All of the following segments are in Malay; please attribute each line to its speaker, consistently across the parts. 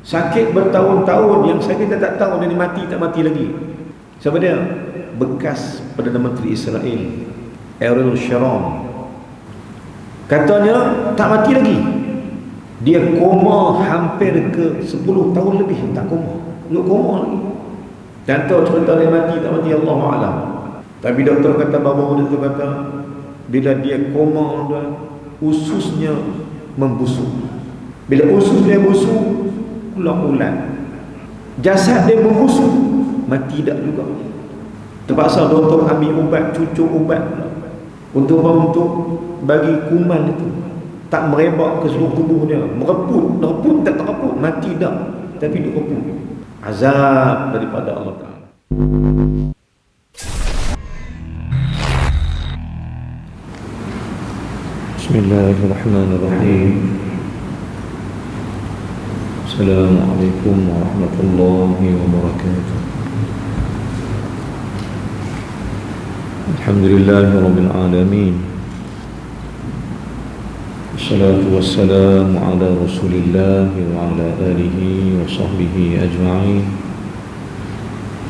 Speaker 1: Sakit bertahun-tahun, yang sakit kita tak tahu dia mati tak mati lagi. Siapa dia? Bekas Perdana Menteri Israel, Ariel Sharon. Katanya tak mati lagi. Dia koma hampir ke 10 tahun lebih, tak koma. Duduk koma lagi. Dan tahu cerita dia mati tak mati, Allah Alam. Tapi doktor kata, baru doktor kata, bila dia koma, ususnya membusuk. Bila usus dia busuk, ulang-ulang. Jasad dia membusuk, mati tak juga. Terpaksa doktor ambil ubat, cucuk ubat untuk bagi kuman itu tak merebak ke seluruh tubuh dia. Mereput tak tereput, mati dah, tapi dia reput. Azab daripada Allah Ta'ala. Bismillahirrahmanirrahim. Assalamualaikum warahmatullahi wabarakatuh. Alhamdulillahirabbil alamin. Wassalatu wassalamu ala Rasulillah wa ala alihi wa sahbihi ajma'in.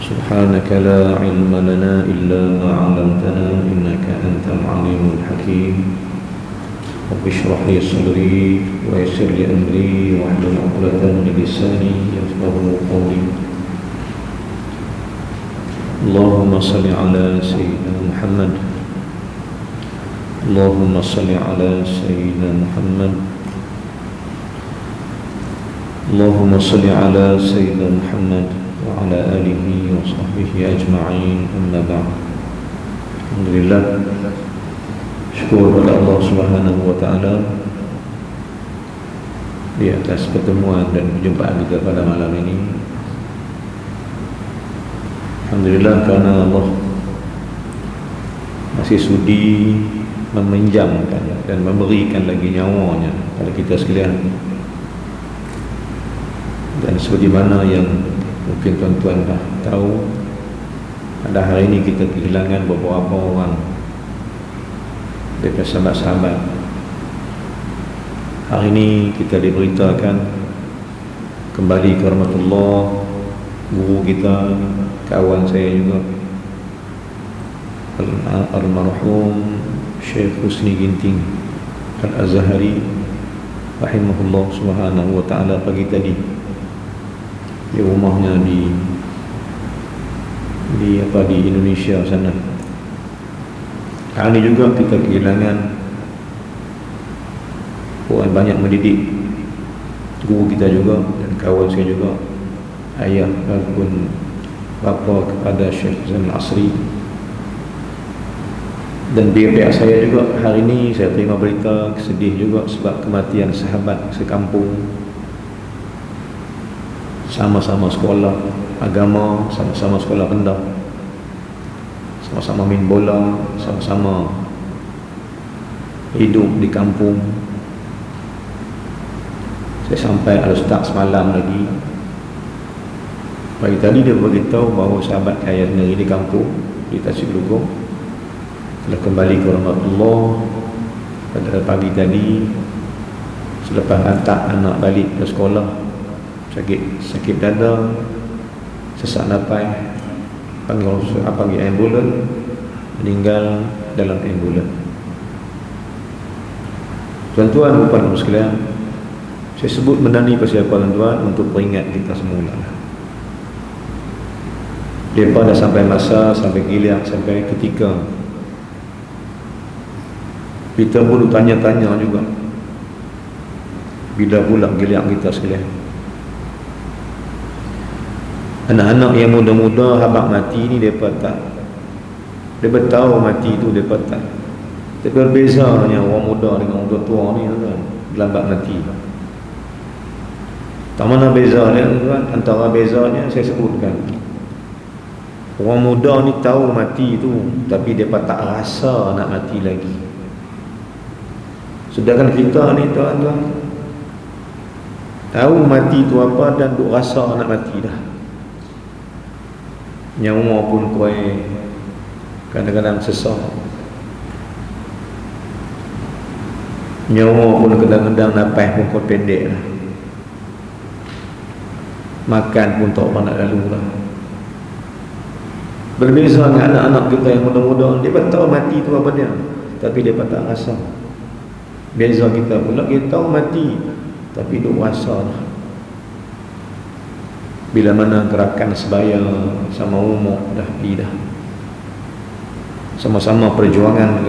Speaker 1: Subhanaka la ilma lana illa ma 'allamtana innaka antal alimul hakim. Rabbi shrah li sadri wa yassir li amri wahlul 'uqdatam min lisani yafqahu qawli. Allahumma salli ala sayyidina Muhammad. Allahumma salli ala sayyidina Muhammad. Allahumma salli ala sayyidina Muhammad wa ala alihi wa sahbihi ajma'in, amma ba'd. Alhamdulillah, syukur kepada Allah Subhanahu wa ta'ala di atas pertemuan dan perjumpaan kita pada malam ini. Alhamdulillah, kerana Allah masih sudi meminjamkan dan memberikan lagi nyawanya kepada kita sekalian. Dan seperti mana yang mungkin tuan-tuan dah tahu, pada hari ini kita kehilangan beberapa orang daripada sahabat-sahabat. Hari ini kita diberitakan kembali ke rahmatullah guru kita, kawan saya juga, almarhum Syekh Husni Ginting Al-Azhari rahimahullah subhanahu wa ta'ala pagi tadi di rumahnya di Indonesia sana. Hari ini juga kita kehilangan orang banyak mendidik, guru kita juga dan kawan saya juga, ayah ataupun bapa kepada Syekh Zainal Asri. Dan pihak saya juga, hari ini saya terima berita sedih juga sebab kematian sahabat sekampung, sama-sama sekolah agama, sama-sama sekolah rendah, sama-sama main bola, sama-sama hidup di kampung. Saya sampai Al-Ustaz semalam lagi. Pagi tadi dia beritahu bahawa sahabat saya sendiri di kampung di Tasik Lugo telah kembali ke rahmatullah pada pagi tadi selepas hantar anak balik ke sekolah. Sakit dada, sesak nafas, panggil ambulan, meninggal dalam ambulan. Tuan-tuan dan puan sekalian, saya sebut benda ni pasal apa tuan-tuan, untuk peringat kita semula. Mereka dah sampai masa, sampai giliran, sampai ketika kita pun tanya-tanya juga, bila pula giliran kita sekalian. Anak-anak yang muda-muda habaq mati ni, mereka tahu mati tu, mereka tak. Tapi berbezanya orang muda dengan orang tua ni tuan, lambat mati. Tak mana bezanya tuan, antara bezanya saya sebutkan. Orang muda ni tahu mati tu, tapi mereka tak rasa nak mati lagi. Sedangkan kita ni tuan-tuan tahu mati tu apa dan duk rasa nak mati dah. Nyawa pun kuai, kadang-kadang sesak. Nyawa pun kadang-kadang nafas pun kuai pendek lah. Makan pun tak orang nak lalu lah. Berbeza dengan anak-anak kita yang muda-muda, dia pun tahu mati tu apa dia, tapi dia pun tak rasa. Beza kita pula, kita tahu mati tapi duk rasa lah. Bila mana gerakan sebaya sama umur dah pergi dah, sama-sama perjuangan,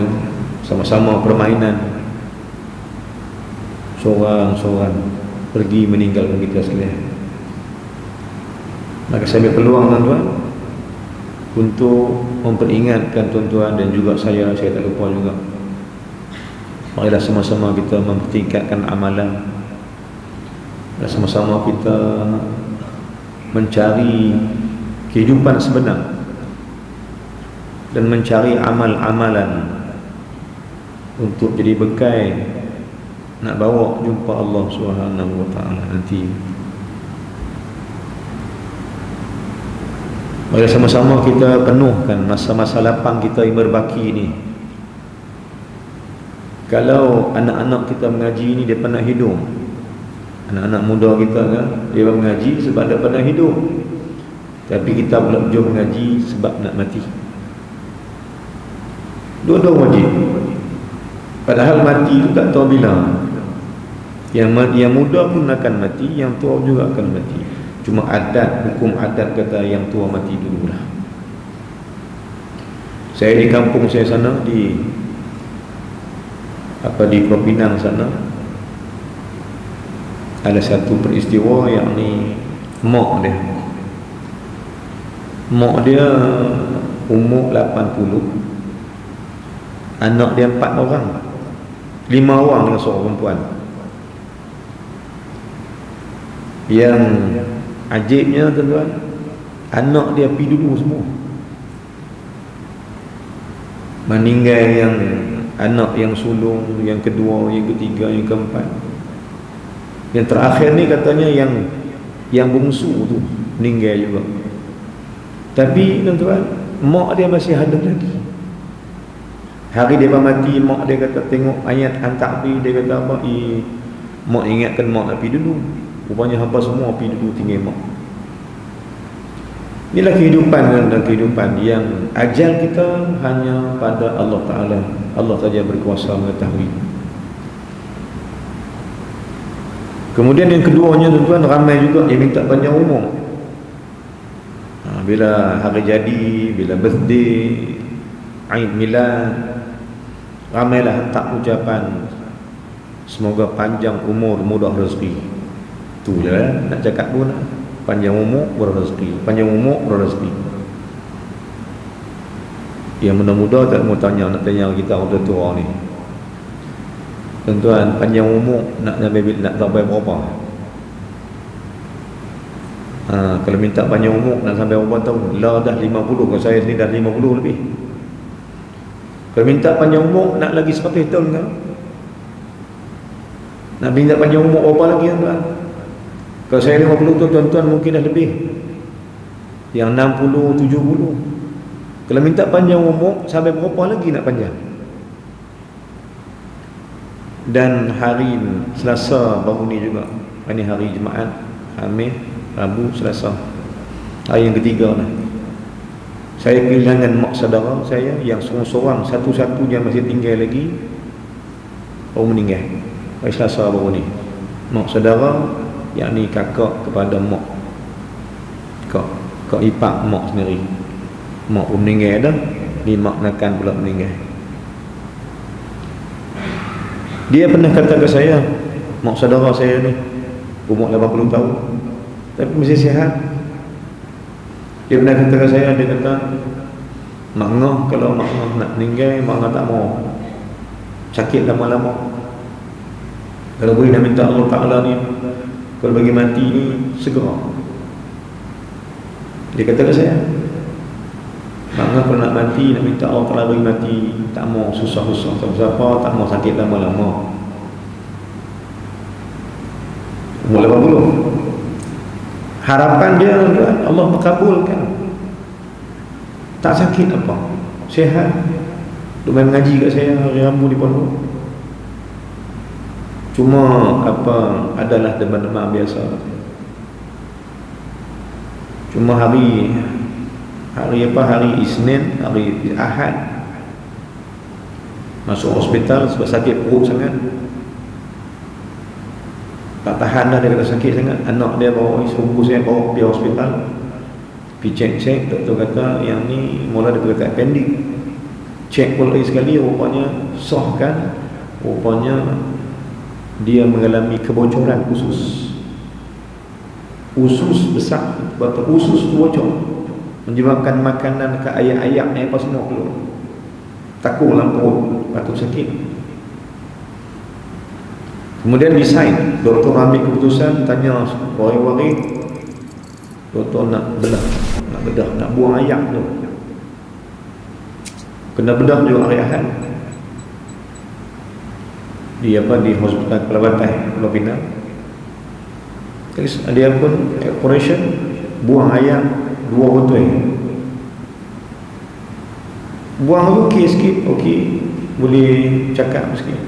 Speaker 1: sama-sama permainan, seorang-seorang pergi meninggalkan kita sekalian. Maka saya ambil peluang tuan-tuan untuk memperingatkan tuan-tuan dan juga saya tak lupa juga, marilah sama-sama kita mempertingkatkan amalan, dan sama-sama kita mencari kehidupan sebenar dan mencari amal-amalan untuk jadi bekal nak bawa jumpa Allah Subhanahu wa taala nanti. Mari sama-sama kita penuhkan masa-masa lapang kita yang berbaki ni. Kalau anak-anak kita mengaji ni, dia pernah hidup. Anak-anak muda kita kan, dia mengaji sebab dia pernah hidup. Tapi kita pula jom mengaji sebab nak mati. Dua-dua wajib. Padahal mati tu tak tahu bila. Yang muda pun akan mati, yang tua juga akan mati. Cuma adat, hukum adat kata yang tua mati dululah. Saya di kampung saya sana, di Pulau Pinang sana, ada satu peristiwa, yakni mak dia umur 80, anak dia 4 orang, 5 orang dengan seorang perempuan. Yang ajibnya tuan-tuan, anak dia pergi dulu semua. Meninggal yang anak yang sulung, yang kedua, yang ketiga, yang keempat. Yang terakhir ni katanya yang bungsu tu meninggal juga. Tapi tuan-tuan, mak dia masih ada lagi. Hari dia mati, mak dia kata tengok ayat An-Ta'bi, dia kata apa? Mak ingatkan mak nak pergi dulu. Rupanya hampa semua pergi dulu tinggal mak. Inilah kehidupan dan kehidupan yang ajal kita hanya pada Allah Ta'ala. Allah saja berkuasa mengetahui. Kemudian yang keduanya tuan-tuan, ramai juga yang minta panjang umur. Bila hari jadi, bila birthday, Aid Milad, ramailah hantar ucapan semoga panjang umur, mudah rezeki. Tu je nak cakap pun, panjang umur berrezeki, panjang umur berrezeki. Yang muda-muda tak mau tanya, nak tanya kita orang tua ni. Tuan-tuan, panjang umur nak sampai berapa? Kalau minta panjang umur nak sampai berapa tahun? Lah dah 50, kalau saya sini dah 50 lebih. Kalau minta panjang umur nak lagi 100 tahun kan? Nak minta panjang umur berapa lagi tuan-tuan? Kalau saya 50 tu tuan-tuan mungkin dah lebih. Yang 60, 70. Kalau minta panjang umur, sampai berapa lagi nak panjang? Dan hari Selasa baru ni juga, ini hari Jumaat, Khamis, Rabu, Selasa, hari yang ketiga lah, saya kehilangan mak saudara saya yang seorang-seorang, satu-satunya masih tinggal lagi, baru meninggal hari Selasa baru ni. Mak saudara, yakni kakak kepada mak, kak ipar mak sendiri. Mak pun meninggal dah, ni mak nakan pula meninggal. Dia pernah kata ke saya, mak saudara saya ni umur 80 tahun tapi masih sihat. Dia pernah kata ke saya, dia kata mak ngah, kalau mak ngah nak meninggal, mak ngah tak mau sakit lama-lama. Kalau boleh nak minta Allah Ta'ala ni, kalau bagi mati ni segera. Dia kata ke saya, mak ngah kalau nak mati, nak minta Allah Ta'ala bagi mati, tak mau susah-susah siapa, tak mau sakit lama-lama. Umur 80. Harapan dia Allah makabulkan. Tak sakit apa, sihat. Duk main mengaji kat saya hari Rabu di pondok. Cuma adalah demam-demam biasa. Cuma hari Isnin, hari Ahad masuk hospital sebab sakit perut sangat, tak tahan dah, dia kata sakit sangat. Anak dia bawa, sepupu saya bawa pergi hospital, pergi cek, doktor kata yang ni mula dia kata appendix. Cek pula sekali, rupanya sahkan, rupanya dia mengalami kebocoran usus besar, usus tu bocor, menyebabkan makanan ke ayak-ayak apa semua keluar, takut dalam perut, patut sakit. Kemudian desain, doktor ambil keputusan, tanya wari-wari, doktor nak bedah, nak buang ayak tu, kena bedah juga hari Ahad di hospital Kelabatan, Pulau Pinang. Dia pun operation, buang ayak 2 botol. Buang okey sikit, okey, boleh cakap sikit.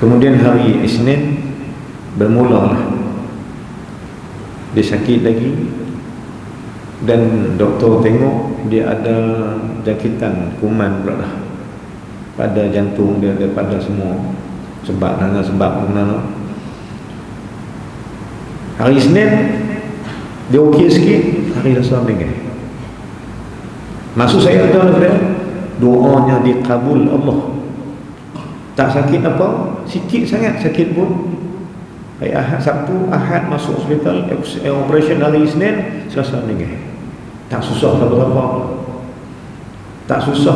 Speaker 1: Kemudian hari Isnin bermulalah dia sakit lagi, dan doktor tengok dia ada jangkitan kuman pula dah pada jantung dia, daripada semua sebab mana. Hari Isnin dia okey sikit, hari Selasa meninggal. Maksud saya adalah doanya dikabul Allah. Tak sakit apa, sikit sangat sakit pun. Hari Ahad, Sabtu, Ahad masuk hospital, operation hari Isnin, Selasa meninggal. Tak susah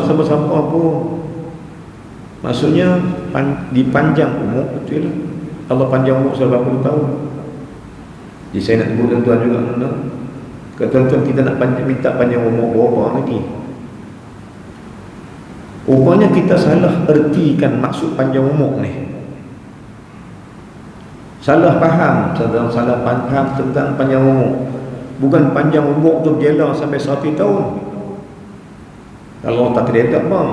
Speaker 1: siapa-siapa pun. Maksudnya dipanjang umur, betul lah. Allah panjang umur 80 tahun. Jadi saya nak sebut tuan-tuan juga, tuan-tuan kita nak minta panjang umur berapa lagi. Rupanya kita salah ertikan maksud panjang umur ni. Salah faham tentang panjang umur. Bukan panjang umur tu jela sampai 100 tahun. Kalau tak kira tak bang.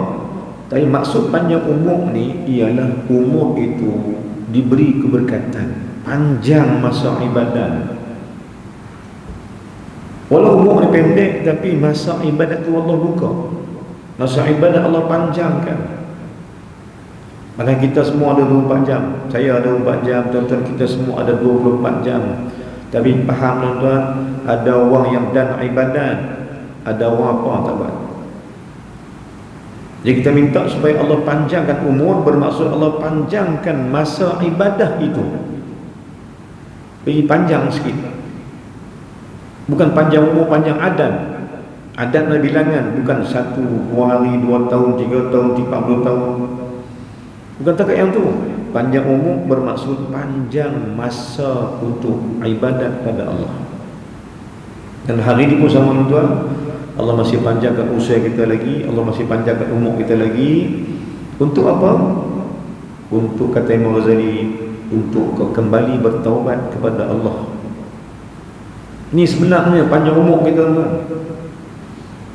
Speaker 1: Tapi maksud panjang umur ni ialah umur itu diberi keberkatan, panjang masa ibadat. Walau umur ni pendek, tapi masa ibadat tu Allah buka. Masa ibadat Allah panjangkan. Maka kita semua ada 24 jam. Saya ada 24 jam, tuan-tuan kita semua ada 24 jam. Tapi faham tuan-tuan, ada orang yang dan ibadat, ada orang apa tak buat. Jadi kita minta supaya Allah panjangkan umur, bermaksud Allah panjangkan masa ibadah itu. Bagi panjang sikit. Bukan panjang umur, panjang adat. Adat ada bilangan, bukan 1, 2 hari, 2 tahun, 3 tahun, 40 tahun. Bukan takat yang tu. Panjang umur bermaksud panjang masa untuk ibadat pada Allah. Dan hari ini pun sama tuan, Allah masih panjangkan usia kita lagi, Allah masih panjangkan umur kita lagi. Untuk apa? Untuk kata Imam Ghazali, untuk kembali bertaubat kepada Allah. Ini sebenarnya panjang umur kita tuan.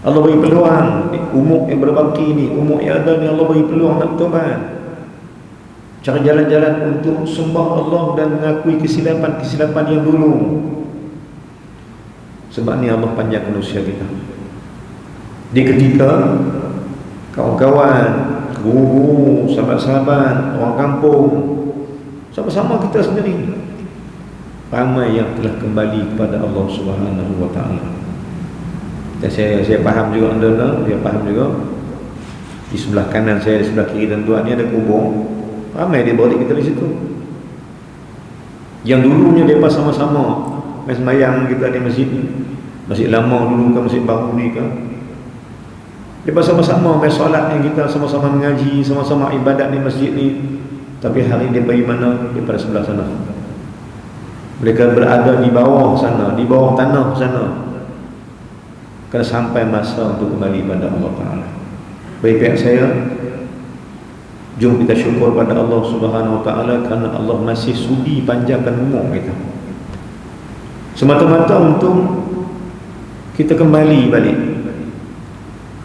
Speaker 1: Allah beri peluang, umur yang berbaki ni, umur yang ada ni, Allah beri peluang nak bertaubat. Cara jalan-jalan untuk sembah Allah dan mengakui kesilapan yang dulu. Sebab ni Allah panjangkan usia kita. Di ketika kawan-kawan, guru, sahabat-sahabat, orang kampung, sama-sama kita sendiri, ramai yang telah kembali kepada Allah Subhanahu wa taala. Dan saya faham juga anda, saya faham juga. Di sebelah kanan saya, di sebelah kiri dan tuan ni ada kubur. Ramai dia balik kita di situ. Yang dulunya mereka sama-sama main sembahyang kita di masjid ni. Masjid lama dulu ke masjid baru ni ke. Mereka sama-sama main solat yang kita sama-sama mengaji, sama-sama ibadat di masjid ni. Tapi hari dia pergi mana? Daripada sebelah sana. Mereka berada di bawah sana, di bawah tanah sana. Kena sampai masa untuk kembali pada Allah Ta'ala. Bagi pihak saya, jom kita syukur pada Allah Subhanahu Wa Ta'ala kerana Allah masih sudi panjangkan umur kita. Semata-mata untuk kita kembali balik.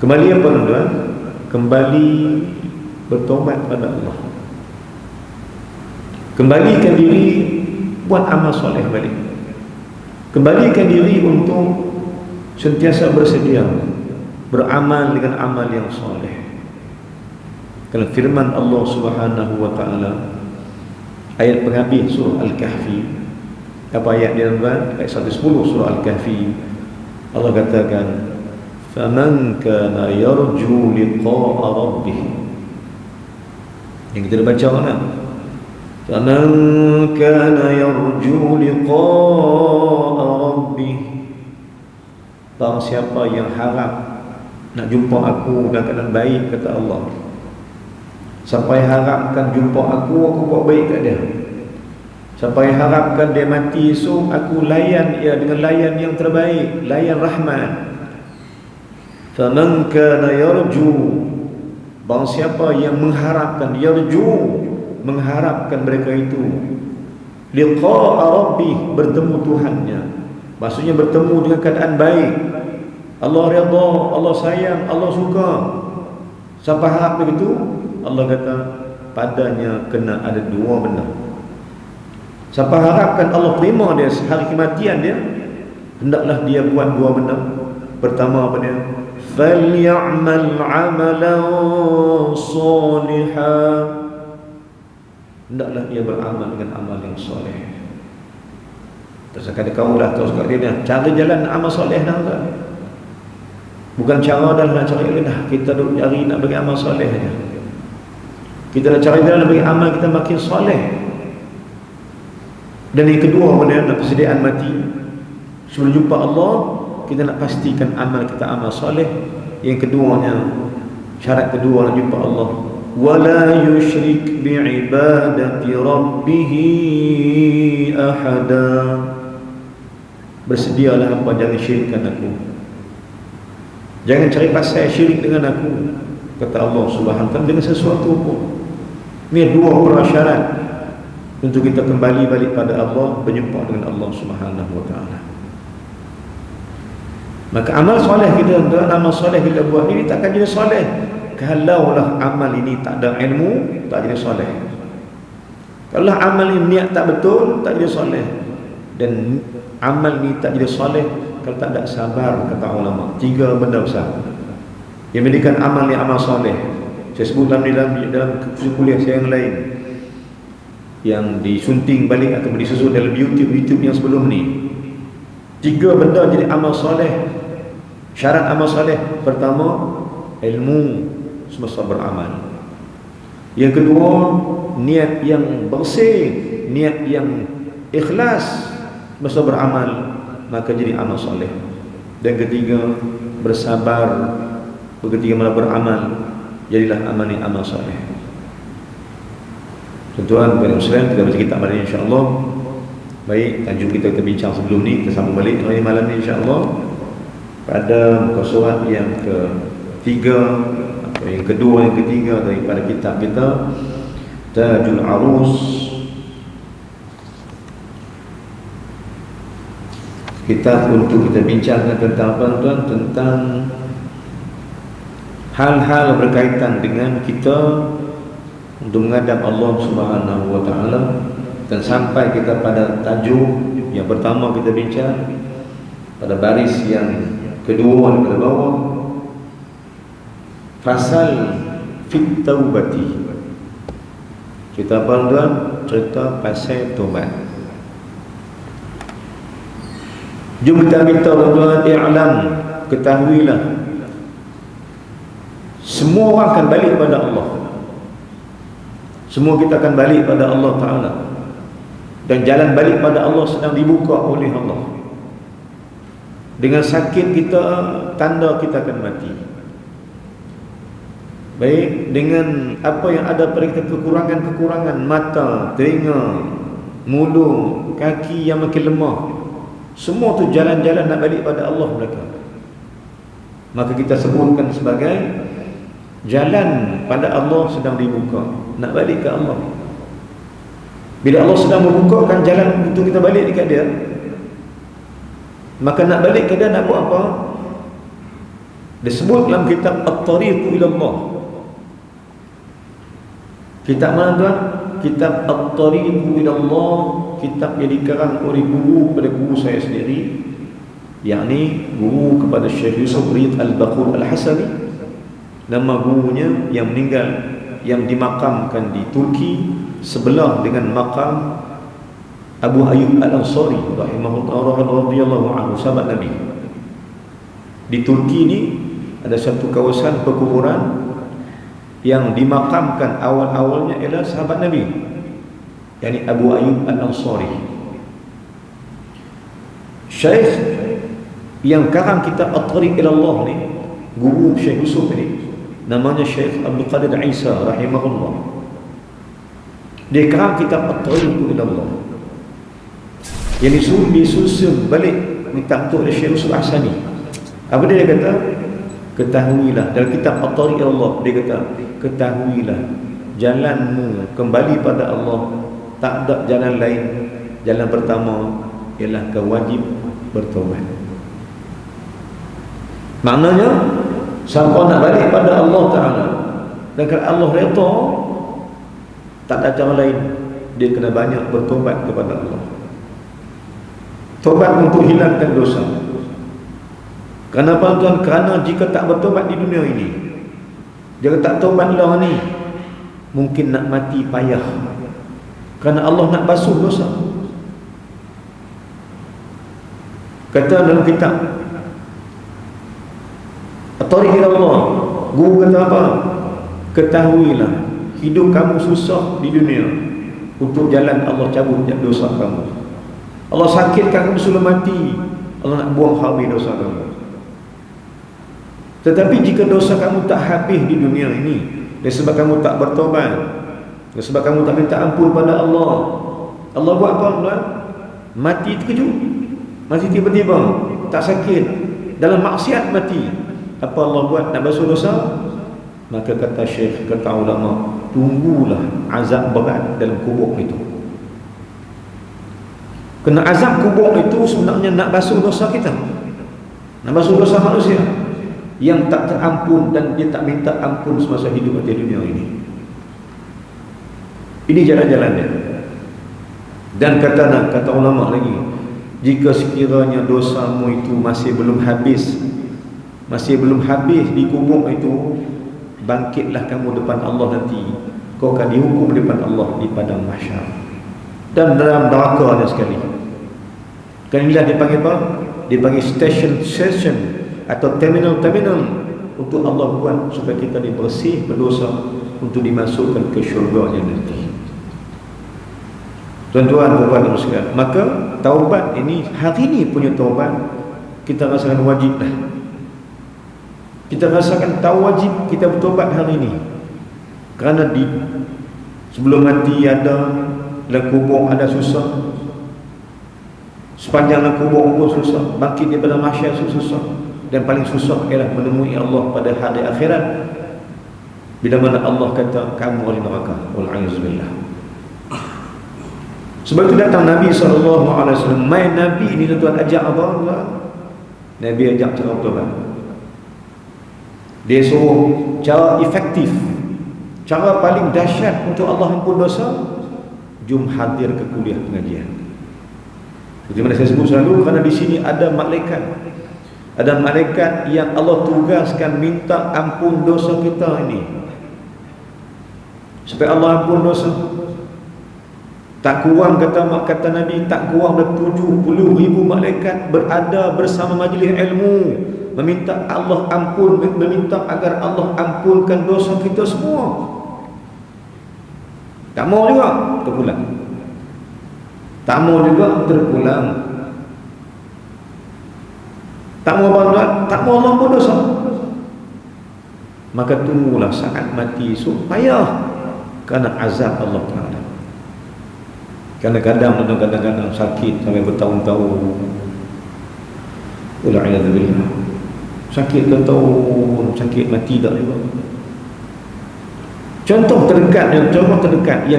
Speaker 1: Kembali apa tuan? Kembali bertobat pada Allah. Kembalikan diri, buat amal soleh balik. Kembalikan diri untuk sentiasa bersedia beramal dengan amal yang soleh. Kalau firman Allah Subhanahu wa taala ayat penghabis surah Al-Kahfi, apa ayat dia tuan? Ayat 110 surah Al-Kahfi. Allah katakan, "Faman kana yarju liqa'a rabbih." Yang kita baca mana? "Faman kana yarju liqa'a rabbih." Barang siapa yang harap nak jumpa aku dalam keadaan baik, kata Allah, sampai harapkan jumpa aku buat baik kat dia. Sampai harapkan dia mati esok, aku layan dia dengan layan yang terbaik, layan rahmat. Faman kana yarju, barang siapa yang mengharapkan, yarju, mengharapkan mereka itu, liqa'a rabbih, bertemu Tuhannya, maksudnya bertemu dengan keadaan baik. Allah redha, Allah sayang, Allah suka. Siapa harap begitu, Allah kata padanya kena ada dua benda. Siapa harapkan Allah terima dia hari kematian dia, hendaklah dia buat dua benda. Pertama apa dia? Falyamal 'amalan shalihan. Hendaklah dia beramal dengan amal yang soleh. Terus kata kau dah terus kat dia, cara jalan amal soleh dah tak? Bukan cara dah nak cari dah, kita duk cari nak bagi amal soleh saja. Kita nak cari jalan nak bagi amal kita makin soleh. Dan yang kedua, pada nak persediaan mati sebelum jumpa Allah, kita nak pastikan amal kita amal soleh. Yang keduanya, syarat kedua nak jumpa Allah, wala yusyrik bi'ibadati rabbih ahada. Bersedialah hampa jangan syirikkan aku, jangan cari pasal syirik dengan aku, kata Allah Subhanahu wa taala, dengan sesuatu pun. Ini dua prasyarat untuk kita kembali balik pada Allah, berjumpa dengan Allah Subhanahu wa taala. Maka amal soleh kita, amal soleh kita buat ini takkan jadi soleh kalaulah amal ini tak ada ilmu, tak jadi soleh. Kalau amal ini niat tak betul, tak jadi soleh. Dan amal ini tak jadi soleh kalau tak ada sabar, kata ulama. Tiga benda besar yang menjadikan amal ni amal soleh. Saya sebut dalam kuliah saya yang lain, yang disunting balik atau disusun dalam YouTube yang sebelum ni. Tiga benda jadi amal soleh. Syarat amal soleh: pertama, ilmu semasa beramal. Yang kedua, niat yang bersih, niat yang ikhlas masa beramal, maka jadi amal soleh. Dan ketiga, bersabar ketika malah beramal, jadilah amal ni amal soleh. Tuan-tuan dan muslim, kita baca kitab malam ni insya-Allah. Baik, tajuk kita bincang sebelum ni, kita sambung balik hari malam ni insya-Allah pada muka surat yang ketiga atau yang kedua, yang ketiga daripada kitab kita, Tajul Arus. Kitab untuk kita bincangkan tentang apa tuan? Tentang hal-hal berkaitan dengan kita untuk menghadap Allah Subhanahu wa taala. Dan sampai kita pada tajuk yang pertama kita bincang pada baris yang kedua daripada bawah, fasal fit taubati. Kita apa tuan? Cerita pasal taubat. Jom kita minta tuan-tuan, i'lam, ketahuilah, semua orang akan balik pada Allah. Semua kita akan balik pada Allah Ta'ala. Dan jalan balik pada Allah sedang dibuka oleh Allah. Dengan sakit kita, tanda kita akan mati. Baik, dengan apa yang ada pada kita, kekurangan-kekurangan mata, telinga, mulut, kaki yang makin lemah, semua tu jalan-jalan nak balik pada Allah mereka. Maka kita sebutkan sebagai jalan pada Allah sedang dibuka, nak balik ke Allah. Bila Allah sedang membukakan jalan untuk kita balik dekat dia, maka nak balik ke dia nak buat apa? Disebut dalam kitab At-Tariqu ila Allah. Kitab mana tuan? kitab At-Tariq ila Allah, kitab yang dikarang oleh guru pada guru saya sendiri, yakni guru kepada Syekh Yusuf Rid Al-Baqur Al-Hasani, nama gurunya yang meninggal, yang dimakamkan di Turki sebelah dengan makam Abu Ayyub Al-Ansari rahimahullah radhiyallahu anhu, sahabat Nabi. Di Turki ini ada satu kawasan perkuburan yang dimakamkan awal-awalnya ialah sahabat Nabi, yakni Abu Ayyub Al-Ansari. Syekh yang karang kitab At-Tariq ila Allah ni, guru Syekh Yusuf ni, namanya Syekh Abdul Qadir Isa rahimahullah. Dia karang kitab At-Tariq ila Allah yang disusun balik kitab tu oleh Syekh Yusuf Ahsani. Apa dia kata? Ketahuilah dalam kitab At-Tariq ila Allah, dia kata, ketahuilah jalanmu kembali pada Allah tak ada jalan lain. Jalan pertama ialah kau wajib bertaubat. Maknanya siapa nak balik pada Allah Ta'ala, dan kalau Allah redha, tak ada cara lain, dia kena banyak bertobat kepada Allah. Tobat untuk hilangkan dosa. Kenapa tuan? Kerana jika tak bertobat di dunia ini, jika tak tobat lah ni, mungkin nak mati payah, kerana Allah nak basuh dosa. Kata dalam kitab At-Tariq ila Allah, guru kata apa? Ketahuilah hidup kamu susah di dunia untuk jalan Allah cabut dosa kamu. Allah sakitkan kamu sebelum mati, Allah nak buang habis dosa kamu. Tetapi jika dosa kamu tak habis di dunia ini, dan sebab kamu tak bertobat, dan sebab kamu tak minta ampun pada Allah, Allah buat apa? Allah mati terkejut, mati tiba-tiba, tak sakit, dalam maksiat mati. Apa Allah buat? Nak basuh dosa? Maka kata Syekh, kata ulama, tunggulah azab berat dalam kubur itu. Kena azab kubur itu sebenarnya nak basuh dosa kita, nak basuh dosa manusia yang tak terampun, dan dia tak minta ampun semasa hidup di dunia ini. Ini jalan-jalannya. Dan kata ulama lagi, jika sekiranya dosamu itu masih belum habis di kubur itu, bangkitlah kamu depan Allah nanti, kau akan dihukum depan Allah di padang mahsyar dan dalam neraka sekali. Kan inilah dipanggil apa? Dipanggil station atau terminal untuk Allah buat supaya kita dibersih berdosa untuk dimasukkan ke syurga nanti. Tuan-tuan dan puan sekalian, maka taubat ini, hari ini punya taubat, kita rasakan wajib dah. Kita rasakan tahu wajib kita bertobat hari ini, kerana di sebelum mati ada, dalam kubur ada susah, sepanjang dalam kubur pun susah, bangkit daripada mahsyar susah, dan paling susah ialah menemui Allah pada hari akhirat, bila mana Allah kata kamu ahli neraka. Wal'azubillah. Sebab itu datang Nabi SAW, main Nabi ini tuan ajak apa? Nabi ajak cara bertobat. Dia suruh cara efektif, cara paling dahsyat untuk Allah ampun dosa, jom hadir ke kuliah pengajian. Seperti mana saya sebut selalu, kerana di sini ada malaikat yang Allah tugaskan minta ampun dosa kita ini, supaya Allah ampun dosa. Tak kurang, kata Nabi, tak kurang dari 70,000 malaikat berada bersama majlis ilmu, meminta Allah ampun, meminta agar Allah ampunkan dosa kita semua. Tak mau juga terpulang, tak mau juga terpulang, tak mau bantuan, tak mau Allah ampun dosa. Maka tunggulah saat mati supaya kerana azab Allah Ta'ala. Kadang-kadang sakit sampai bertahun-tahun. Wal'iyadzubillah. Sakit bertahun, sakit mati tak juga. Contoh terdekat yang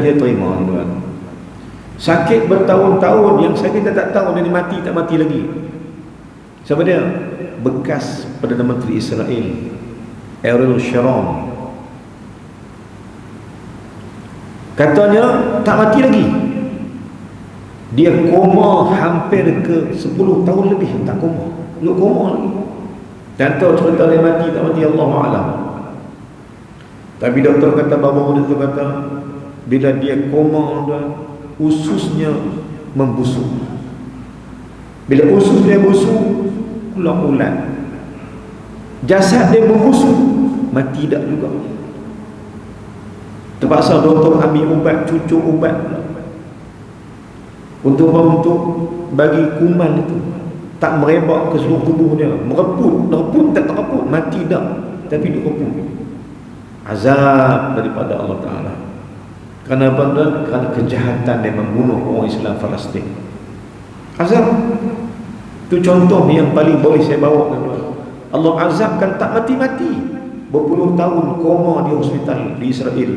Speaker 1: dia terima, tuan. Sakit bertahun-tahun, yang sakit kita tak tahu dia mati tak mati lagi. Siapa dia? Bekas Perdana Menteri Israel, Ariel Sharon. Katanya tak mati lagi. Dia koma hampir ke 10 tahun lebih tak koma. Duduk koma lagi. Dan tahu cerita dia mati tak mati Allahu a'lam. Tapi doktor kata, bapa doktor kata, bila dia koma ususnya membusuk. Bila usus dia busuk, keluar ulat. Jasad dia membusuk, mati tak juga. Terpaksa doktor ambil ubat, cucuk ubat untuk bagi kuman itu tak merebak ke seluruh tubuh dia, mereput tak tereput, mati dah tapi dia reput. Azab daripada Allah Ta'ala. Kenapa? Kerana kejahatan dia membunuh orang Islam Palestin. Azab itu contoh yang paling boleh saya bawa. Allah azabkan tak mati-mati, berpuluh tahun koma di hospital di Israel.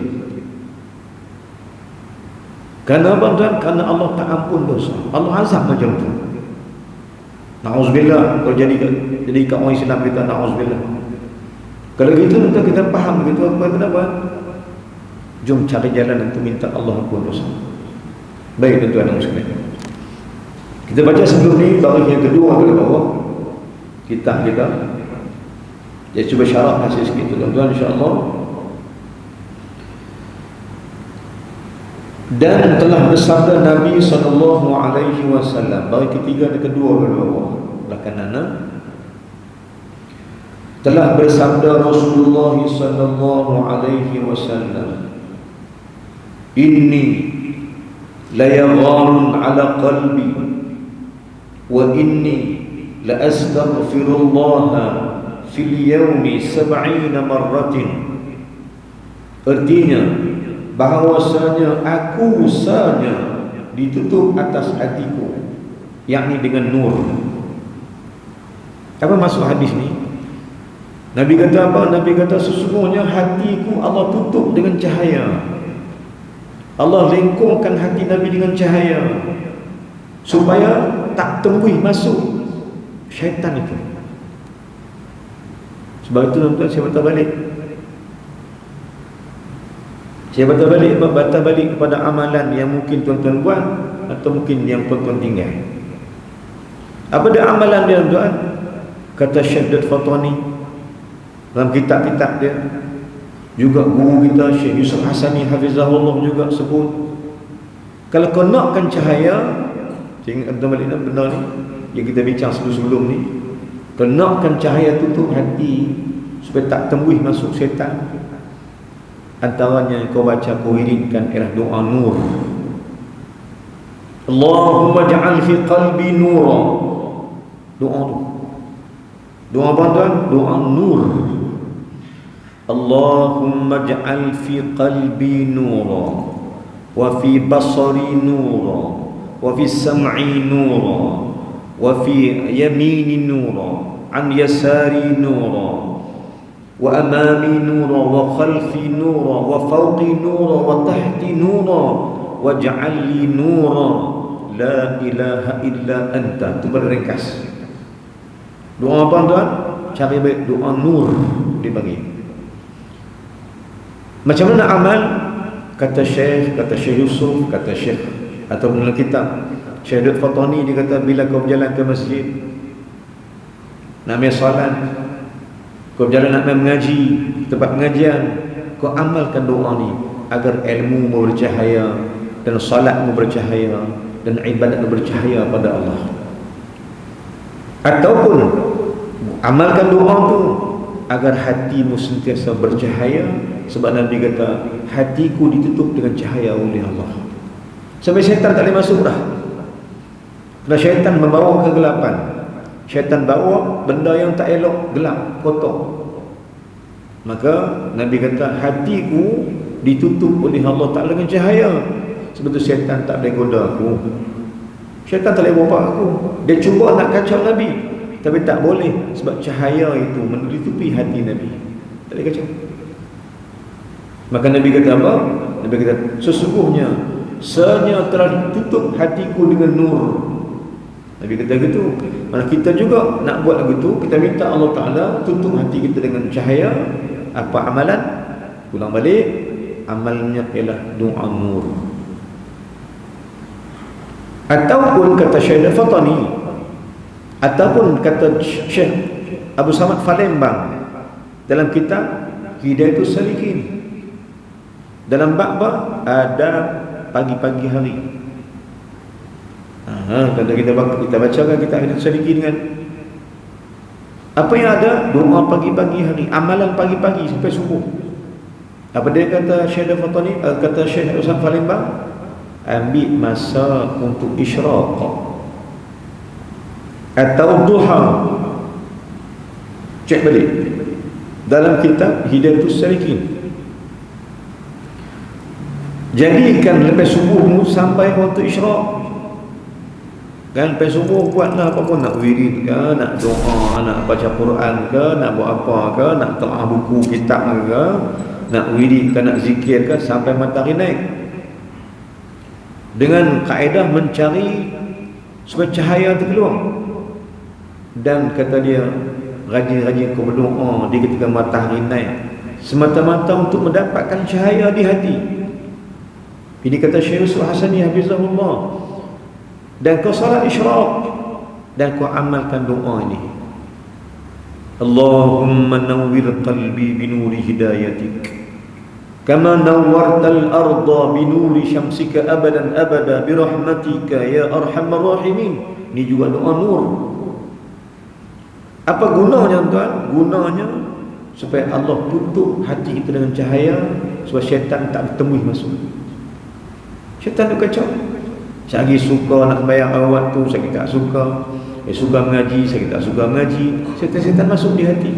Speaker 1: Kenapa? Kerana Allah tak ampun dosa. Allah azab macam tu. Na'udzubillah. Kalau jadi kat orang Islam kita, na'udzubillah. Kalau gitu kita faham gitu apa. Jom cari jalan untuk minta Allah ampun dosa. Baik tuan-tuan dan sekalian, kita baca sebelum ni baris yang kedua pada bawah kitab kita. Saya cuba syarah hasil sikit tuan-tuan insya-Allah. Dan telah bersabda Nabi SAW, baris ketiga dan kedua pada bawah belakang kanan, telah bersabda Rasulullah SAW, inni la yagharun ala qalbi wa inni la astaghfirullah fil yawmi 70 marratin. Artinya bahawasanya aku saja ditutup atas hatiku, yakni dengan nur. Apa maksud hadis ni? Nabi kata apa? Nabi kata sesungguhnya hatiku Allah tutup dengan cahaya. Allah lengkungkan hati Nabi dengan cahaya supaya tak tembus masuk syaitan itu. Sebab itu tuan-tuan, saya batal balik kepada amalan yang mungkin tuan-tuan buat atau mungkin yang tuan-tuan tinggal. Apa dia amalan dia tuan-tuan? Kata Syekh Dad Fatani dalam kitab-kitab dia, juga guru kita Syekh Yusuf Hasani hafizahullah juga sebut, kalau kau nakkan cahaya, ingat balik benda ni yang kita bincang sebelum ni, kau nakkan cahaya tutup hati supaya tak tembus masuk syaitan, antaranya kau baca, kau wiridkan ialah doa nur. Allahumma ja'al fi qalbi nura. Doa tu, doa apa tuan? Doa nur. Allahumma ja'al fi qalbi nura wa fi basari nura wa fi sam'i nura wa fi yamini nura an yasari nura wa amami nura wa khalfi nura wa fawqi nura wa tahti nura waj'al li nura la ilaha illa anta. Itu berringkas. Doa apa tuan? Cari baik doa nur dibagi. Macam mana amal? Kata Syekh Yusuf, kata Syekh atau dalam kitab Syekh Dad Fatani, dia kata bila kau berjalan ke masjid nak ambil salat, kau berjalan nak mengaji tempat pengajian, kau amalkan doa ni agar ilmu bercahaya dan salatmu bercahaya dan ibadatmu bercahaya pada Allah. Ataupun amalkan doa tu agar hatimu sentiasa bercahaya, sebab Nabi kata hatiku ditutup dengan cahaya oleh Allah sampai syaitan tak boleh masuk dah. Kerana syaitan membawa kegelapan, syaitan bawa benda yang tak elok, gelap, kotor. Maka Nabi kata hatiku ditutup oleh Allah Ta'ala dengan cahaya, sebab tu syaitan tak boleh goda aku, syaitan tak boleh bawa aku. Dia cuba nak kacau Nabi tapi tak boleh, sebab cahaya itu menutupi hati Nabi, tak boleh kacau. Maka Nabi kata apa? Nabi kata sesungguhnya senyap telah ditutup hatiku dengan nur. Nabi kata gitu. Mana kita juga nak buat begitu, kita minta Allah Ta'ala tutup hati kita dengan cahaya. Apa amalan? Ulang balik, amalnya ialah doa nur. Ataupun kata Syekh Al-Fatani, ataupun kata Syekh Abu Samad Palembang dalam kitab Hidayatus Salikin, dalam bab ada pagi-pagi hari. Kalau kita bacakan kitab Hidayatus Salikin kan, apa yang ada? Doa pagi-pagi hari, amalan pagi-pagi sampai subuh. Apa dia kata Syekh Al-Fatani, kata Syekh Abu Samad Palembang? Ambil masa untuk isyraq atau duha. Cek balik dalam kitab Hidayatus Salikin. Jadikan lepas subuh sampai waktu isyraq kan, lepas subuh buatlah apa pun, nak wirid ke, nak doa, nak baca Quran ke, nak buat apa ke, nak tengah buku kitab ke, nak wirid ke, nak zikir ke, sampai matahari naik, dengan kaedah mencari supaya cahaya itu keluar. Dan kata dia, rajin-rajin kau berdoa di ketika matahari naik, semata-mata untuk mendapatkan cahaya di hati. Ini kata Syekh Yusuf Hasani hafizahullah. Dan kau salat isyraq dan kau amalkan doa ini, Allahumma nawwir qalbi binuri hidayatik kama nawwartal arda binuri syamsika abadan abada birahmatika ya arhamar rahimin. Ini juga doa nur. Apa gunanya tuan? Gunanya supaya Allah tutup hati kita dengan cahaya, supaya syaitan tak bertemu masuk. Syaitan tu kacau. Saya lagi suka nak sembahyang awal tu, saya tak suka. Suka mengaji, saya tak suka mengaji. Syaitan masuk di hati.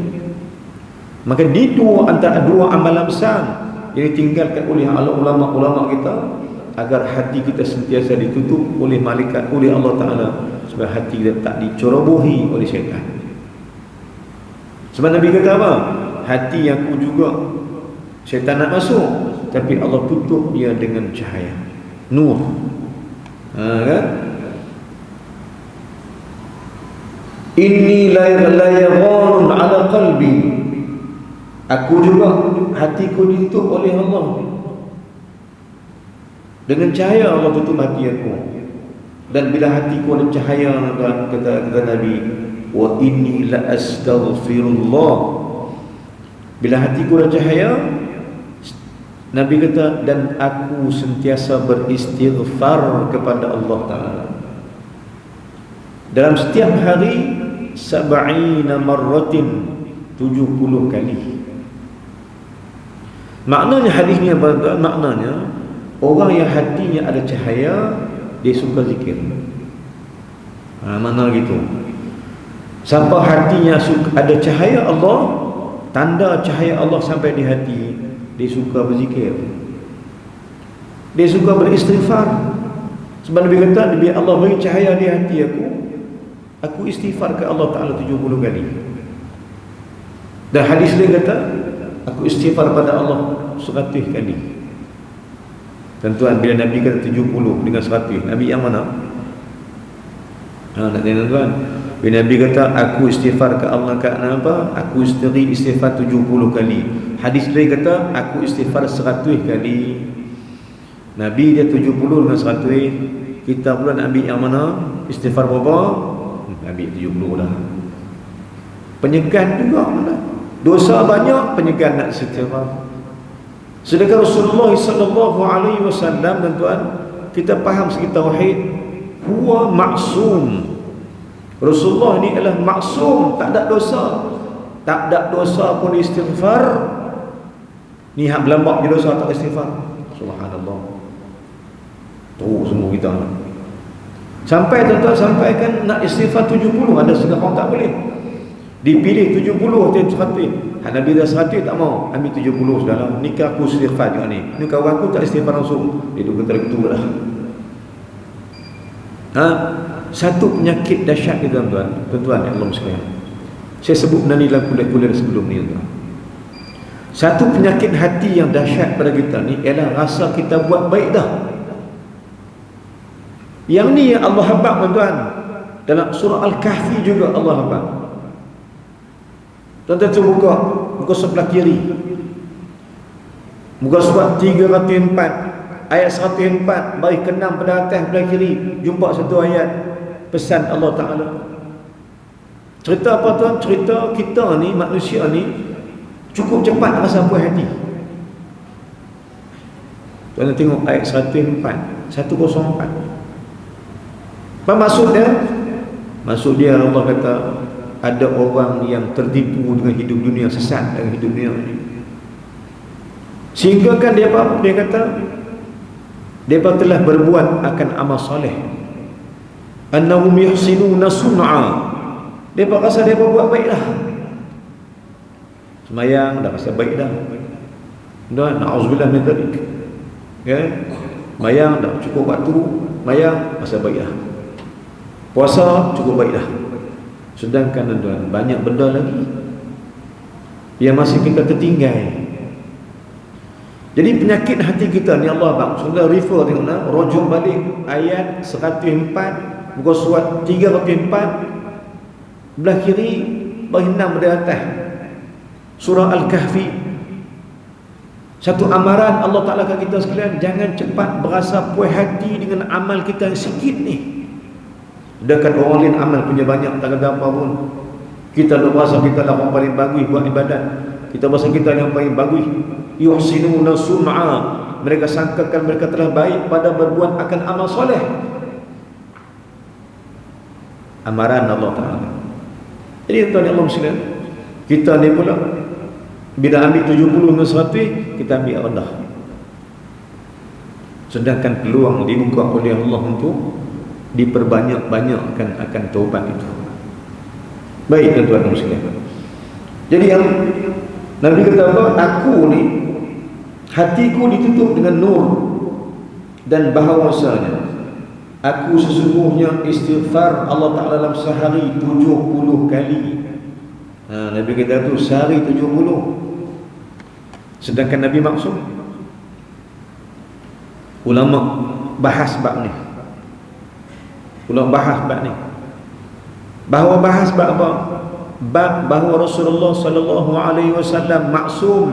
Speaker 1: Maka di antara dua amalan besar yang ditinggalkan oleh ulama-ulama kita, agar hati kita sentiasa ditutup oleh malaikat, oleh Allah Ta'ala, supaya hati kita tak dicerobohi oleh syaitan. Sebab Nabi kata apa? Hati aku juga syaitan nak masuk, tapi Allah tutup dia dengan cahaya nur. Kan? Inni la yaghanun ala qalbi. Aku juga hatiku ditutup oleh Allah. Dengan cahaya Allah tutup hati aku. Dan bila hatiku ada cahaya, kata Nabi, wa inni la astaghfirullah. Bila hatiku ada cahaya, Nabi kata, dan aku sentiasa beristighfar kepada Allah Ta'ala dalam setiap hari 70 marratin, 70 kali. Maknanya hadis ni apa? Maknanya orang yang hatinya ada cahaya, dia suka zikir. Mana gitu. Siapa hatinya ada cahaya Allah, tanda cahaya Allah sampai di hati, dia suka berzikir, dia suka beristighfar. Sebab Nabi kata, bila Allah beri cahaya di hati aku istighfar ke Allah Ta'ala 70 kali. Dan hadis dia kata, aku istighfar pada Allah 100 kali. Tuan-tuan, bila Nabi kata 70 dengan 100, Nabi yang mana? Nak tanya tuan, bila Nabi kata aku istighfar ke Allah kerana apa? Aku istighfar 70 kali. Hadis dia kata aku istighfar 100 kali. Nabi dia 70 dengan 100. Kita pula nak ambil yang mana? Istighfar berapa? Ambil 70 lah. Penyegan juga mana? Dosa banyak, penyegan nak istighfar. Sedangkan Rasulullah sallallahu alaihi wasallam, tuan-tuan, kita faham segi tauhid, huwa maksum. Rasulullah ni adalah maksum, tak ada dosa. Tak ada dosa pun istighfar. Ni hak berlambak je dosa tak istighfar. Subhanallah. Tu semua kita. Sampai tuan-tuan, sampai kan nak istighfar 70, ada setengah orang tak boleh. Dipilih 70 atau 100. Nabi dah 100 tak mau, ambil 70 sudahlah. Nikah aku istighfar juga ni. Ni kawan aku tak istighfar langsung. Dia tu kata gitu lah. Satu penyakit dahsyat ni tuan-tuan yang Allah sekalian. Saya sebut benda ni dalam kuliah-kuliah sebelum ni tuan. Satu penyakit hati yang dahsyat pada kita ni ialah rasa kita buat baik dah. Yang ni yang Allah habaq tuan. Dalam surah Al-Kahfi juga Allah habaq. Tuan-tuan tu buka sebelah kiri. Muka surat 304 ayat 104 baris ke-6 pada atas belah kiri jumpa satu ayat pesan Allah Ta'ala. Cerita apa tuan? Cerita kita ni, manusia ni cukup cepat rasa puas hati. Tuan tengok ayat 104. Apa maksud dia? Maksud dia Allah kata ada orang yang tertipu dengan hidup dunia, sesat dengan hidup dunia ni. Sehingga kan dia kata mereka telah berbuat akan amal soleh. Annahum yuhsinuna sun'a. Mereka rasa mereka buat baik dah. Semayang dah rasa baik dah. Dah, na'udzubillah min dzalik. Ya. Semayang dah cukup waktu, semayang rasa baik dah. Puasa cukup baik dah. Sedangkan tuan, banyak benda lagi yang masih kita tertinggal. Jadi penyakit hati kita ni Allah bang, sudah refer tengoklah, rujuk balik ayat 104 muka surat 304 belah kiri baris 6 pada atas surah Al-Kahfi. Satu amaran Allah Ta'ala kat kita sekalian, jangan cepat berasa puas hati dengan amal kita yang sikit ni. Sedangkan orang lain amal punya banyak, tak ada apa pun. Kita dah berasa kita lah orang paling bagus buat ibadat. Kita berasa kita yang paling bagus. Yuhsinuna sun'a. Mereka sangkakan mereka telah baik pada berbuat akan amal soleh. Amaran Allah Ta'ala. Jadi tuan yang Allah sekalian, kita ni pula bila ambil 70 dengan 100, kita ambil rendah. Sedangkan peluang dibuka oleh Allah untuk diperbanyak-banyakkan akan taubat itu. Baik tuan-tuan dan sekalian. Jadi yang Nabi kata apa? Aku ni hatiku ditutup dengan nur dan bahawasanya aku sesungguhnya istighfar Allah Ta'ala dalam sehari 70 kali. Nabi kata tu sehari 70. Sedangkan Nabi maksud ulama bahas bab ni. Ulama bahas bab ni. Bahawa bahas bab apa? Bab bahawa Rasulullah sallallahu alaihi wasallam maksum.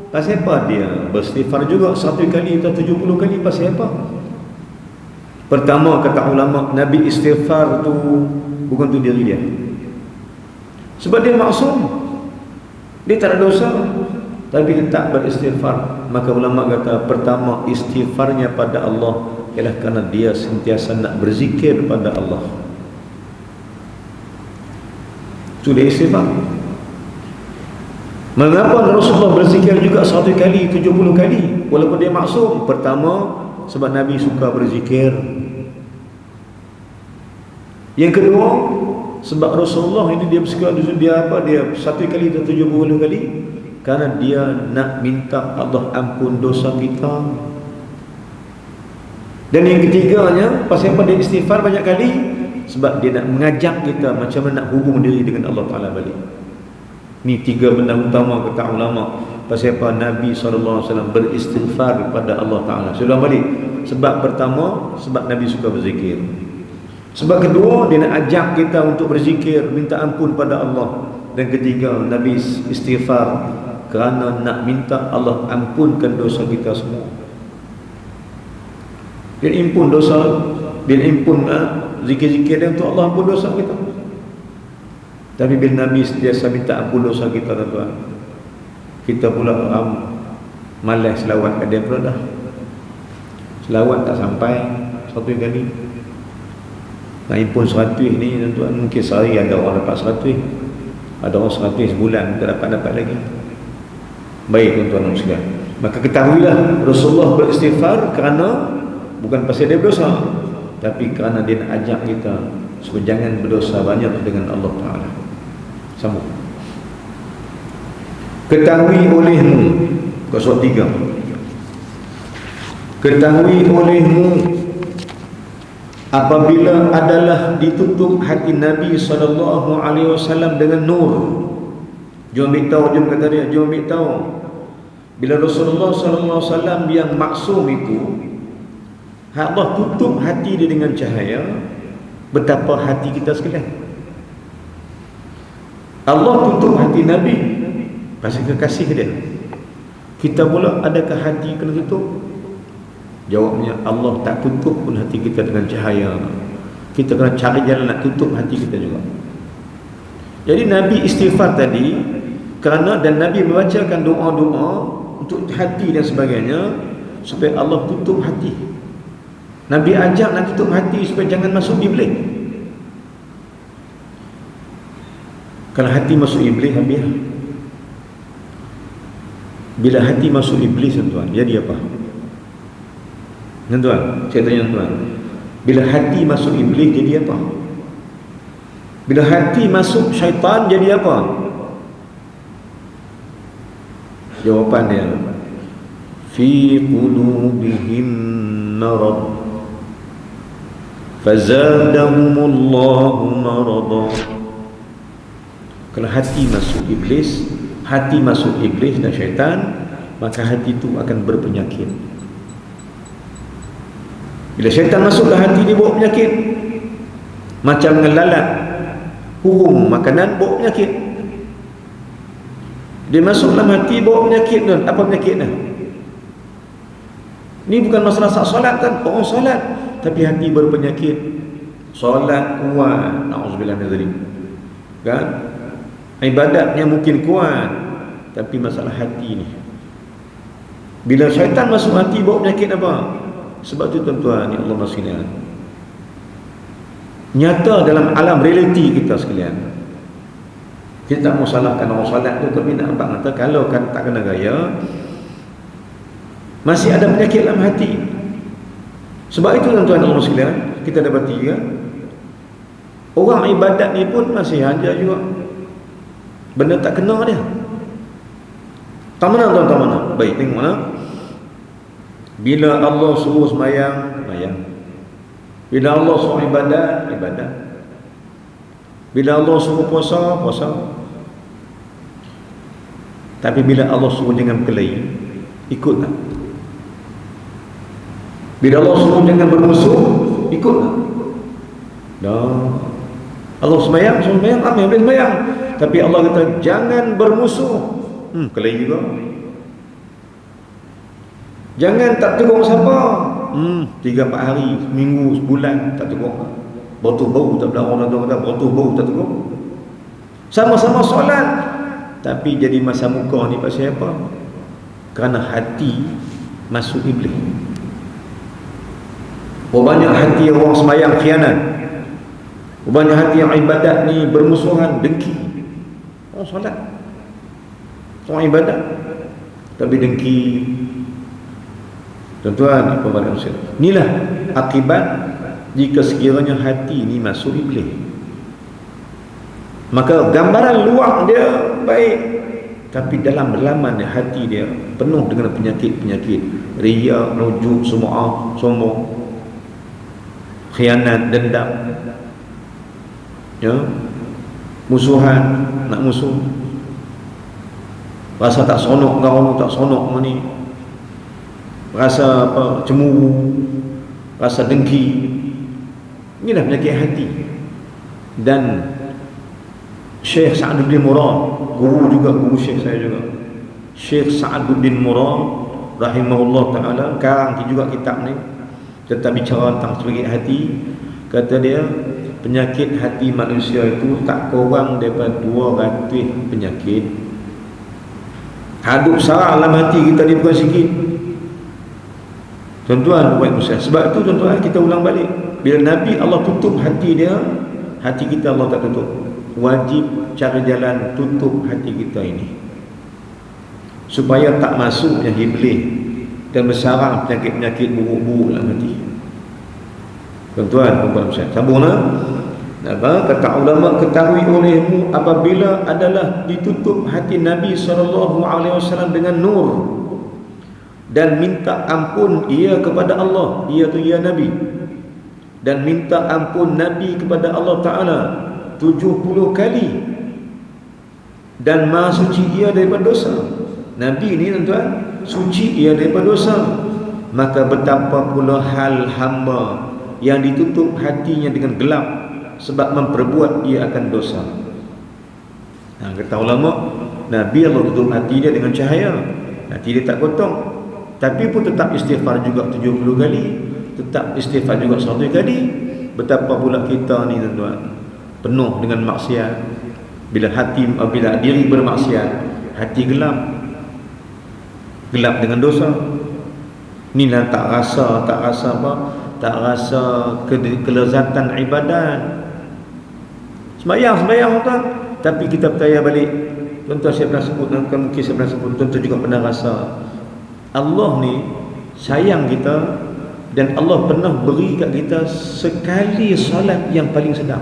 Speaker 1: Pasal apa dia beristighfar juga 1 kali atau 70 kali? Pasal apa? Pertama kata ulama, Nabi istighfar tu bukan tu diri dia. Sebab dia maksum. Dia tak ada dosa, tapi dia tak beristighfar. Maka ulama kata pertama istighfarnya pada Allah ialah kerana dia sentiasa nak berzikir pada Allah. Sudah istighfar. Mengapa Rasulullah berzikir juga 1 kali, 70 kali walaupun dia maksum? Pertama sebab Nabi suka berzikir. Yang kedua sebab Rasulullah ini dia bersuka dia 1 kali atau 70 kali kerana dia nak minta Allah ampun dosa kita. Dan yang ketiganya pasal apa dia istighfar banyak kali? Sebab dia nak mengajak kita macam mana nak hubung diri dengan Allah Ta'ala balik. Ni 3 benda utama kata ulama. Pasal apa Nabi SAW beristighfar kepada Allah Ta'ala. Sudah balik. Sebab pertama sebab Nabi suka berzikir. Sebab kedua dia nak ajak kita untuk berzikir, minta ampun pada Allah. Dan ketiga Nabi istighfar kerana nak minta Allah ampunkan dosa kita semua. Dia impun dosa, dia impun zikir-zikir dia untuk Allah ampun dosa kita. Tapi bila Nabi sentiasa minta ampun dosa kita, tuan-tuan, kita pula malas selawat kat dia pula dah. Selawat tak sampai 1 kali. Nak impun 100 ni tuan-tuan, mungkin sehari ada orang dapat 100, ada orang 100 sebulan tak dapat lagi. Baik tuan-tuan sekalian, maka ketahuilah Rasulullah beristighfar kerana bukan pasal dia berdosa, tapi kerana dia nak ajak kita supaya jangan berdosa banyak dengan Allah Ta'ala. Sambung. Ketahui olehmu, surat 3. Ketahui olehmu apabila adalah ditutup hati Nabi SAW dengan nur. Jom ambil tahu, jom kata dia, jom ambil tahu. Bila Rasulullah SAW yang maksum itu, Allah tutup hati dia dengan cahaya, betapa hati kita sekalian. Allah tutup hati Nabi pasal kekasih dia. Kita pula, adakah hati kena tutup? Jawabnya, Allah tak tutup pun hati kita dengan cahaya. Kita kena cari jalan nak tutup hati kita juga. Jadi Nabi istighfar tadi kerana, dan Nabi membacakan doa-doa untuk hati dan sebagainya, supaya Allah tutup hati. Nabi ajak nak tutup hati supaya jangan masuk iblis. Kalau hati masuk iblis, habis. Bila hati masuk iblis, tuan, jadi apa? Tuan, saya tanya tuan, bila hati masuk iblis jadi apa? Bila hati masuk syaitan jadi apa? Jawapan dia, fi qulubihim marad fazadahumullahu marada. Kalau hati masuk iblis, hati masuk iblis dan syaitan, maka hati itu akan berpenyakit. Bila syaitan masuk ke hati, dia bawa penyakit. Macam ngelalat hurung makanan, bawa penyakit. Dia masuk dalam hati, bawa penyakit. Dan apa penyakitnya? Ini bukan masalah solat kan, orang solat tapi hati berpenyakit. Solat kuat, na'udzubillah min dzalik, kan? Ibadatnya mungkin kuat, tapi masalah hati ni. Bila syaitan masuk hati, bawa penyakit apa? Sebab itu tuan-tuan, ya Allah sekalian, nyata dalam alam realiti kita sekalian, kita tak mau salahkan orang solat tu, tapi nak nampak kata kalau kan tak kena gaya, masih ada penyakit dalam hati. Sebab itu tuan-tuan Allah sekalian, kita dapati ya, orang ibadat ni pun masih haja juga, benda tak kena dia. Tak mana tuan-tuan, mana? Baik, tengok mana. Bila Allah suruh sembahyang, sembahyang. Bila Allah suruh ibadat, ibadat. Bila Allah suruh puasa, puasa. Tapi bila Allah suruh jangan berkelahi, ikut tak? Bila Allah suruh jangan bermusuh, ikut tak? Dah. Allah sembahyang, suruh sembahyang, apa yang boleh sembahyang? Tapi Allah kata jangan bermusuh. Kelahi juga. Jangan tak tegur siapa. 3-4 hari, seminggu, sebulan tak tegur. Botol bau tak belah, orang kata botol bau tak tegur. Sama-sama solat, tapi jadi masa muka ni pasal apa? Kerana hati masuk iblis. Banyak hati orang sembahyang khianat. Banyak hati yang ibadat ni bermusuhan, dengki. Orang solat, orang ibadat, tapi dengki. Tuan-tuan, apa-apa manusia. Inilah akibat jika sekiranya hati ini masuk iblis. Maka gambaran luar dia baik, tapi dalam laman hati dia penuh dengan penyakit-penyakit. Riya, nujub, sum'ah, sombong, khianat, dendam, ya, musuhan, nak musuh, rasa tak sonok dengan orang, tak sonok dengan ni, rasa apa, cemburu, rasa dengki. Inilah penyakit hati. Dan Syekh Sa'aduddin Murad, guru juga, guru Syekh saya juga, Syekh Sa'aduddin Murad rahimahullah ta'ala, karang juga kitab ni tentang bicara tentang penyakit hati. Kata dia, penyakit hati manusia itu tak kurang daripada 200 penyakit. Hadut sarah dalam hati kita ni bukan sikit, tuan-tuan, buat musuh. Sebab itu tuan-tuan, kita ulang balik, bila Nabi Allah tutup hati dia, hati kita Allah tak tutup. Wajib cari jalan tutup hati kita ini supaya tak masuk yang iblis dan bersarang penyakit-penyakit buruk-buruk dalam hati. Tuan-tuan, puan-puan sekalian, sambunglah. Apa kata ulama, ketahui olehmu apabila adalah ditutup hati Nabi SAW dengan nur, dan minta ampun ia kepada Allah, ia tu ia Nabi, dan minta ampun Nabi kepada Allah Ta'ala 70 kali, dan maha suci ia daripada dosa. Nabi ni tuan-tuan suci ia daripada dosa. Maka betapa pula hal hamba yang ditutup hatinya dengan gelap sebab memperbuat ia akan dosa. Kata ulama, Nabi Allah tutup hati dia dengan cahaya. Hati dia tak kotor, tapi pun tetap istighfar juga 70 kali, tetap istighfar juga 100 kali. Betapa pula kita ni tuan-tuan, penuh dengan maksiat. Bila diri bermaksiat, hati gelap dengan dosa. Inilah tak rasa apa? Tak rasa kelezatan ibadat. Sembahyang tuan, tapi kita percaya balik. Tuan-tuan saya pernah sebut, mungkin saya pernah sebut, tuan-tuan juga pernah rasa Allah ni sayang kita, dan Allah pernah beri kat kita sekali solat yang paling sedap.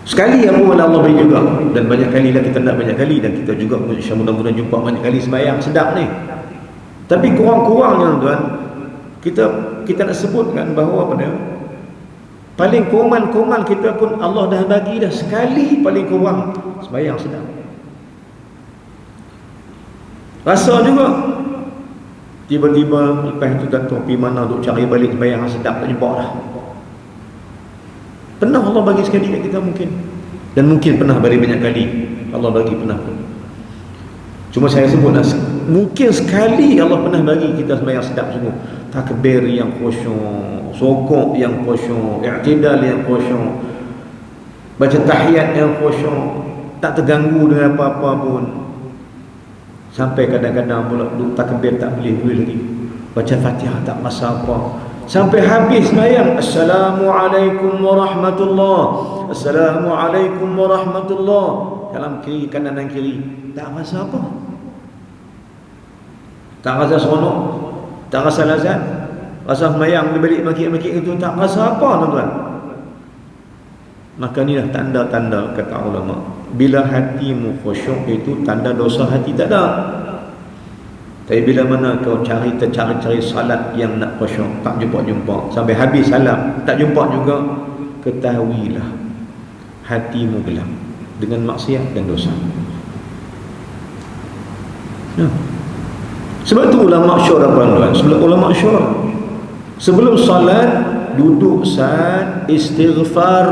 Speaker 1: Sekali yang pun Allah beri juga, dan banyak kali lah kita nak banyak kali, dan kita juga mudah-mudahan jumpa banyak kali sembahyang sedap ni. Tapi kurang-kurangnya tuan, kita nak sebutkan bahawa pada paling kurang kita pun Allah dah bagi dah sekali paling kurang sembahyang sedap. Rasa juga tiba-tiba lepas itu datang pergi mana duk cari balik sembahyang sedap, tak jumpa dah. Pernah Allah bagi sekali kat kita mungkin, dan mungkin pernah bagi banyak kali Allah bagi, pernah pun. Cuma saya sebut lah, mungkin sekali Allah pernah bagi kita sembahyang sedap sungguh. Takbir yang khusyuk, sokok yang khusyuk, i'tidal yang khusyuk, baca tahiyat yang khusyuk, tak terganggu dengan apa-apa pun. Sampai kadang-kadang pula takbir tak boleh lagi, baca Fatihah tak rasa apa. Sampai habis sembahyang, Assalamualaikum warahmatullahi, Assalamualaikum warahmatullahi, dalam kiri kanan dan kiri, tak rasa apa, tak rasa seronok, tak rasa lazat. Rasa sembahyang dia balik makik-makik itu, tak rasa apa tuan-tuan. Maka inilah tanda-tanda kata ulama, bila hatimu khusyuk itu tanda dosa hati tak ada. Tapi bila mana kau cari salat yang nak khusyuk, tak jumpa, sampai habis salam tak jumpa juga, ketahuilah hatimu gelap dengan maksiat dan dosa. Sebab tu ulama syurah tuan-tuan, sebelum salat duduk saat istighfar,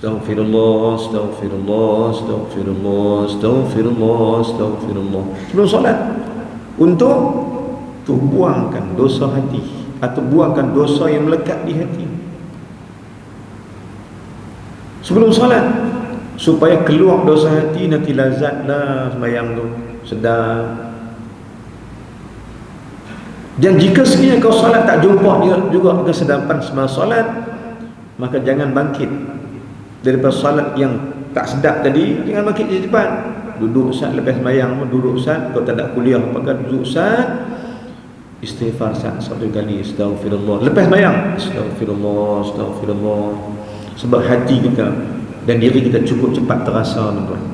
Speaker 1: Astaghfirullah, astaghfirullah, astaghfirullah, astaghfirullah, astaghfirullah, sebelum solat, untuk buangkan dosa hati, atau buangkan dosa yang melekat di hati sebelum solat, supaya keluar dosa hati. Nanti lazatlah sembahyang tu, sedap. Dan jika sekiranya kau solat tak jumpa juga kesedapan semasa solat, maka jangan bangkit daripada salat yang tak sedap tadi. Jangan bangkit cepat, duduk saat lepas sembahyang, duduk saat kau tak ada kuliah apakah, duduk saat istighfar saat 1 kali, astaghfirullah, lepas sembahyang astaghfirullah, astaghfirullah. Sebab hati kita dan diri kita cukup cepat terasa tuan-tuan.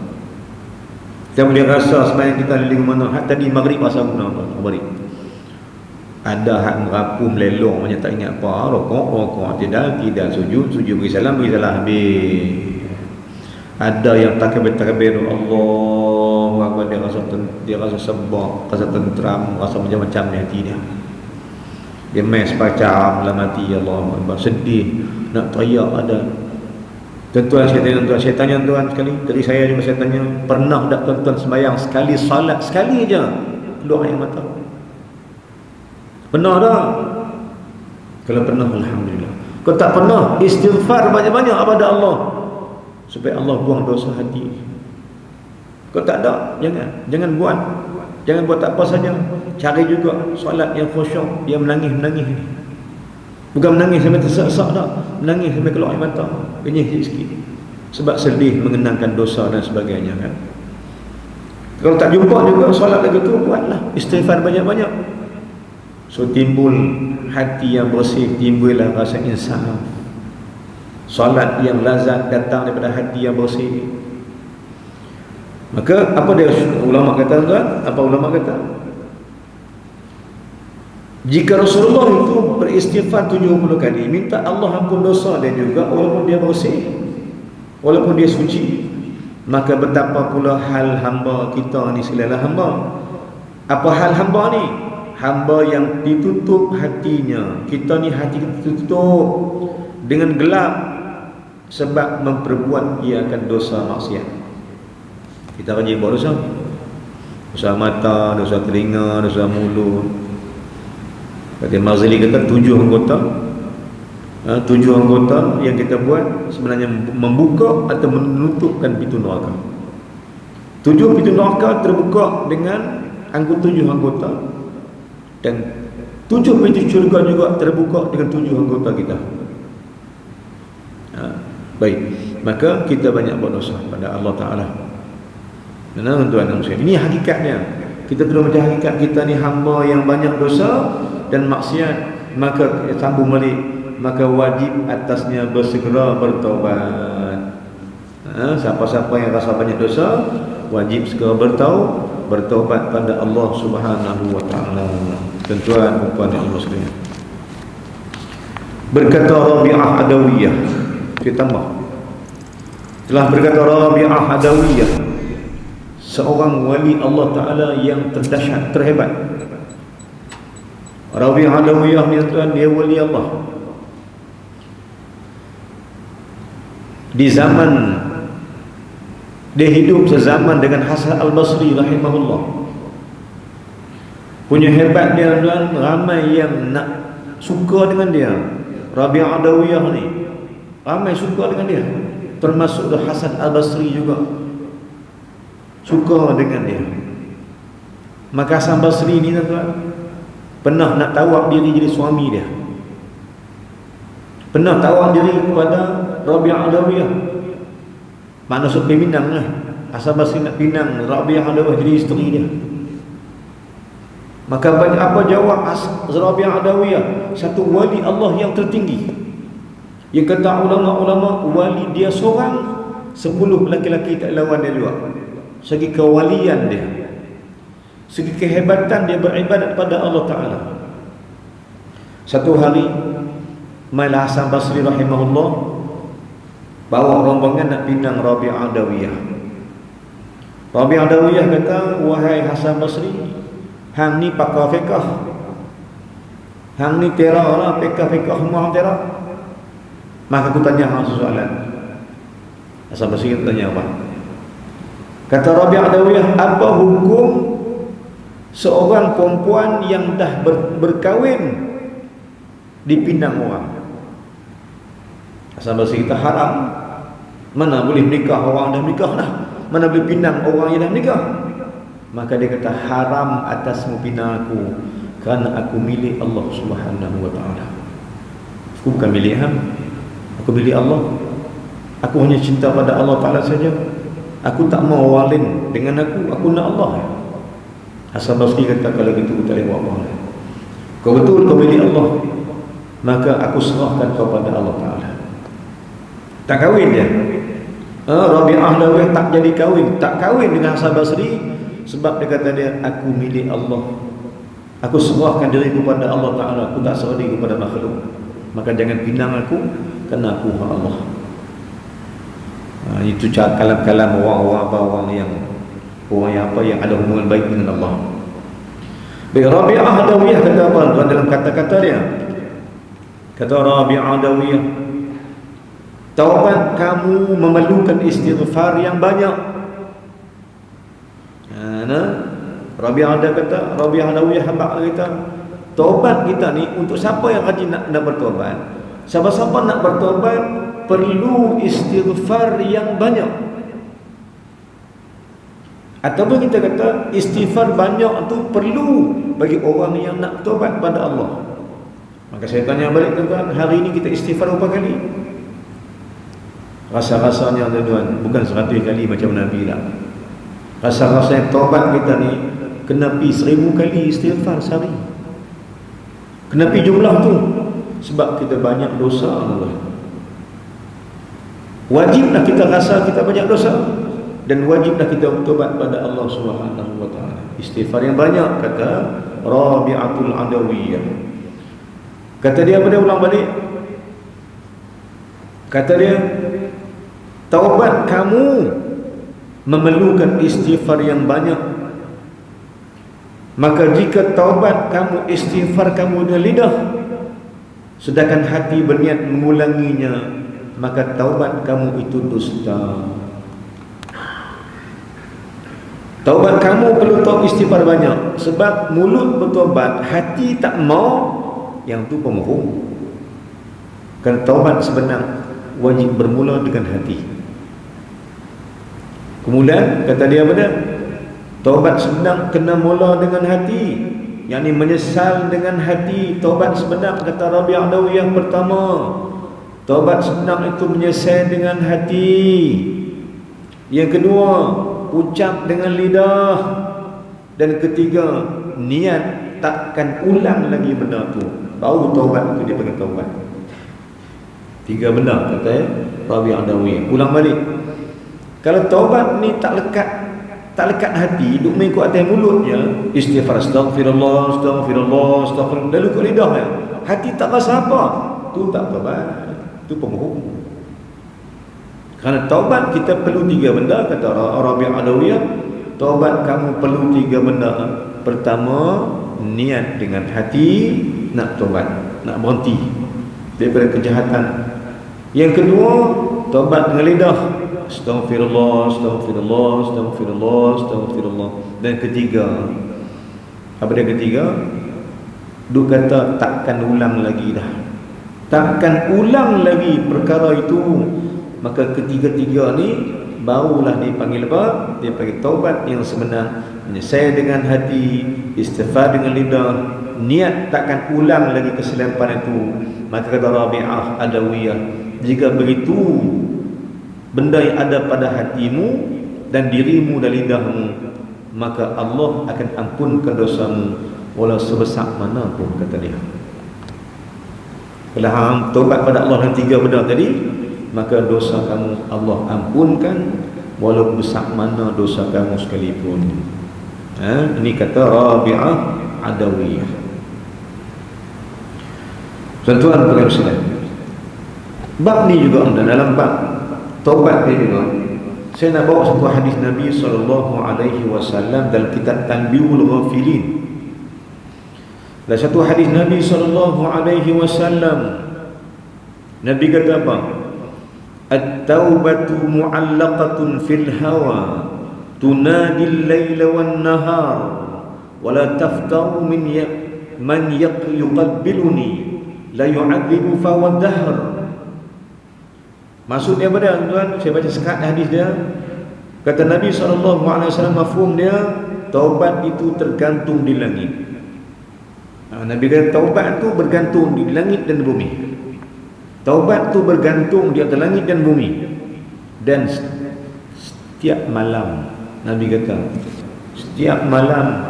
Speaker 1: Kita boleh rasa sembahyang kita liling mana. Hak tadi maghrib rasa guna maghrib, ada hak merapu melelong macam tak ingat apa, rokok tidak sujud bagi salam habis. Ada yang takbir Allahu Akbar, dia rasa sebab, rasa tentram, rasa macam-macam di hati dia mes macam dalam hati, Allahu Akbar, sedih, nak teriak. Ada tuan-tuan saya tanya tuan sekali, dari saya juga saya tanya, pernah tak tuan-tuan sembahyang sekali salat, sekali je keluar air mata? Pernah tak? Kalau pernah, alhamdulillah. Kalau tak pernah, istighfar banyak-banyak kepada Allah supaya Allah buang dosa hati. Kalau tak ada, jangan buat tak apa saja. Cari juga solat yang khusyuk, yang menangis ni. Bukan menangis sampai tersesak tak, menangis sampai keluar air mata, kenyih sikit, sebab sedih mengenangkan dosa dan sebagainya kan. Kalau tak jumpa juga solat lagi tu, buatlah istighfar banyak-banyak. So timbul hati yang bersih, timbullah rasa insaf. Solat yang lazat datang daripada hati yang bersih. Maka apa dia ulama kata tuan? Apa ulama kata? Jika Rasulullah itu beristighfar 70 kali, minta Allah ampun dosa dia juga, walaupun dia bersih, walaupun dia suci, maka betapa pula hal hamba kita ni selalah hamba. Apa hal hamba ni? Hamba yang ditutup hatinya. Kita ni hati kita tutup dengan gelap sebab memperbuat ia akan dosa maksiat. Kita rajin buat dosa. Dosa mata, dosa telinga, dosa mulut. Kata Mazali kata 7 anggota. 7 anggota yang kita buat sebenarnya membuka atau menutupkan pintu neraka. 7 pintu neraka terbuka dengan 7 anggota, dan 7 pintu syurga juga terbuka dengan 7 anggota kita. Baik, maka kita banyak buat dosa pada Allah Ta'ala. Benar tuan dan muslim. Ini hakikatnya. Kita perlu macam hakikat kita ni hamba yang banyak dosa dan maksiat. Maka sambung balik, maka wajib atasnya bersegera bertaubat. Siapa-siapa yang rasa banyak dosa, wajib segera bertaubat pada Allah Subhanahu wa taala. Tuan-tuan dan puan Allah sekalian. Berkata Rabi'ah Adawiyah, kita tambah. Telah berkata Rabi'ah Adawiyah, seorang wali Allah Ta'ala yang terdahsyat, terhebat. Rabi'ah Adawiyah ni tuan, dia wali Allah. Di zaman dia hidup sezaman dengan Hasan Al-Basri rahimahullah. Punya hebat dia tuan, ramai yang nak suka dengan dia. Rabi'ah Adawiyah ni ramai suka dengan dia, termasuk Hasan Al-Basri juga suka dengan dia. Maka Hasan Basri ni tuan pernah nak tawak diri jadi suami dia. Pernah tawak diri kepada Rabi'ah Adawiyah. Makna suruh pinang lah. Hasan Basri nak pinang Rabi'ah Adawiyah jadi isteri dia. Maka apa jawab Rabi'ah Adawiyah? Satu wali Allah yang tertinggi. Yang kata ulama-ulama, wali dia seorang, 10 lelaki-lelaki tak lawan dia juga. Segi kewalian dia, segi kehebatan dia beribadat pada Allah Ta'ala. Satu hari Mailah Hasan Basri rahimahullah bawa rombongan nak pinang Rabi'ah Adawiyah. Rabi'ah Adawiyah kata, wahai Hasan Basri, hang ni pakar fiqh, hang ni terak lah, fiqh semua hang terak. Maka aku tanya hang soalan. Hasan Basri tanya apa? Kata Rabi'ah Adawiyah, apa hukum seorang perempuan yang dah berkahwin dipinang orang? Hasan Basri kata, haram. Mana boleh menikah orang dah menikah dah, mana boleh pinang orang yang dah menikah. Maka dia kata, haram atasmu pinang aku, kerana aku milik Allah Subhanahu wa ta'ala. Aku bukan milik hang, aku milik Allah. Aku hanya cinta pada Allah Ta'ala saja. Aku tak mau orang lain dengan aku nak Allah. Hasan Basri kata, kalau gitu aku tak boleh buat apa. Kau betul kau milik Allah, maka aku serahkan kepada Allah Ta'ala. Tak kahwin dia. Rabi'ah Adawiyah tak jadi kahwin, tak kahwin dengan Hasan Basri, sebab dia kata dia, aku milik Allah, aku serahkan diri kepada Allah Ta'ala, aku tak serah diri kepada makhluk. Maka jangan pinang aku, kerana aku hak Allah. Itu kalam-kalam orang-orang yang ada hubungan baik dengan Allah. Baik, Rabi'ah Adawiyah kata apa dalam kata-kata dia? Kata Rabi'ah Adawiyah, taubat kamu memerlukan istighfar yang banyak. Rabi'ah Adawiyah hamba kata, taubat kita ni untuk siapa yang rajin nak bertaubat. Siapa-siapa nak bertaubat perlu istighfar yang banyak. Ataupun kita kata istighfar banyak tu perlu bagi orang yang nak bertaubat pada Allah. Maka saya tanya balik, tuan-tuan, hari ini kita istighfar berapa kali? Rasa-rasanya tuan-tuan bukan 100 kali macam Nabi lah. Rasa-rasanya taubat kita ni kena pi 1000 kali istighfar sehari. Kena pi jumlah tu, sebab kita banyak dosa. Wajiblah kita rasa kita banyak dosa, dan wajiblah kita bertobat pada Allah Subhanahu wa ta'ala. Istighfar yang banyak, kata Rabi'atul Adawiyah. Kata dia, pada ulang balik, kata dia, taubat kamu memerlukan istighfar yang banyak. Maka jika taubat kamu, istighfar kamu dengan lidah, sedangkan hati berniat mengulanginya, maka taubat kamu itu dusta. Taubat kamu perlu tahu istighfar banyak. Sebab mulut bertaubat, hati tak mau, yang tu pemohong. Kan taubat sebenar wajib bermula dengan hati. Kemudian kata dia apa dia? Taubat sebenar kena mula dengan hati, yakni menyesal dengan hati. Taubat sebenar kata Rabi' Adawi yang pertama, taubat sebenar itu menyesal dengan hati. Yang kedua, ucap dengan lidah. Dan ketiga, niat takkan ulang lagi benda tu, baru taubat itu dia panggil taubat. 3 benda kata Rabi' Adawi. Ulang balik. Kalau taubat ni tak lekat hati, duk mengikut atas mulutnya, istighfar astaghfirullah, astaghfirullah, astaghfirullah, lalu kat lidahnya, hati tak rasa apa, tu tak taubat, tu pemohong. Kerana taubat kita perlu 3 benda kata Rabi' Adawiyah. Taubat kamu perlu 3 benda. Pertama, niat dengan hati nak taubat, nak berhenti daripada kejahatan. Yang kedua, taubat dengan lidah, astaghfirullah, astaghfirullah, astaghfirullah, astaghfirullah. Dan ketiga, apa dia ketiga? Duk kata takkan ulang lagi dah, takkan ulang lagi perkara itu. Maka ketiga-tiga ni barulah dipanggil apa? Dia panggil taubat yang sebenar. Menyesal dengan hati, istighfar dengan lidah, niat takkan ulang lagi kesilapan itu. Maka kata Rabi'ah Adawiyah, jika begitu benda yang ada pada hatimu dan dirimu dan lidahmu, maka Allah akan ampunkan dosamu walau sebesar mana pun, kata dia. Kalau hang taubat pada Allah dengan 3 benda tadi, maka dosa kamu Allah ampunkan walau besar mana dosa kamu sekalipun. Ini kata Rabi'ah Adawiyah. Tuan-tuan perkara sekalian, bab ni juga dalam bab taubat ni juga, saya nak bawa satu hadis Nabi SAW dalam kitab Tanbihul Ghafilin. Dalam satu hadis Nabi SAW, Nabi kata apa? At-taubatu mu'allaqatun fil hawa tunadi al-laila wan-nahar wa la taftaru man yuqabbiluni la yu'adzibu fa wad-dahr. Maksudnya apa dia, tuan? Saya baca sekat hadis dia. Kata Nabi SAW, mafhum dia, taubat itu tergantung di langit. Nabi kata taubat itu bergantung di langit dan bumi. Taubat itu bergantung di atas langit dan bumi. Dan setiap malam, Nabi kata, setiap malam,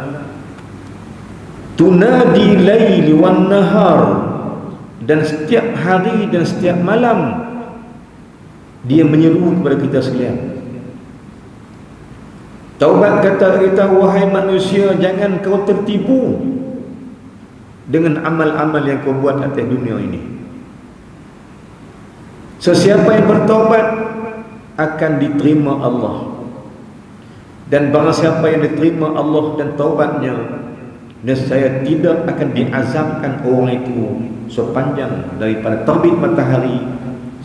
Speaker 1: tunadi laili wan nahar, dan setiap hari dan setiap malam dia menyeru kepada kita sekalian. Taubat kata kita, wahai manusia, jangan kau tertipu dengan amal-amal yang kau buat atas dunia ini. Sesiapa yang bertaubat akan diterima Allah, dan barang siapa yang diterima Allah dan taubatnya, nescaya tidak akan diazabkan orang itu sepanjang daripada terbit matahari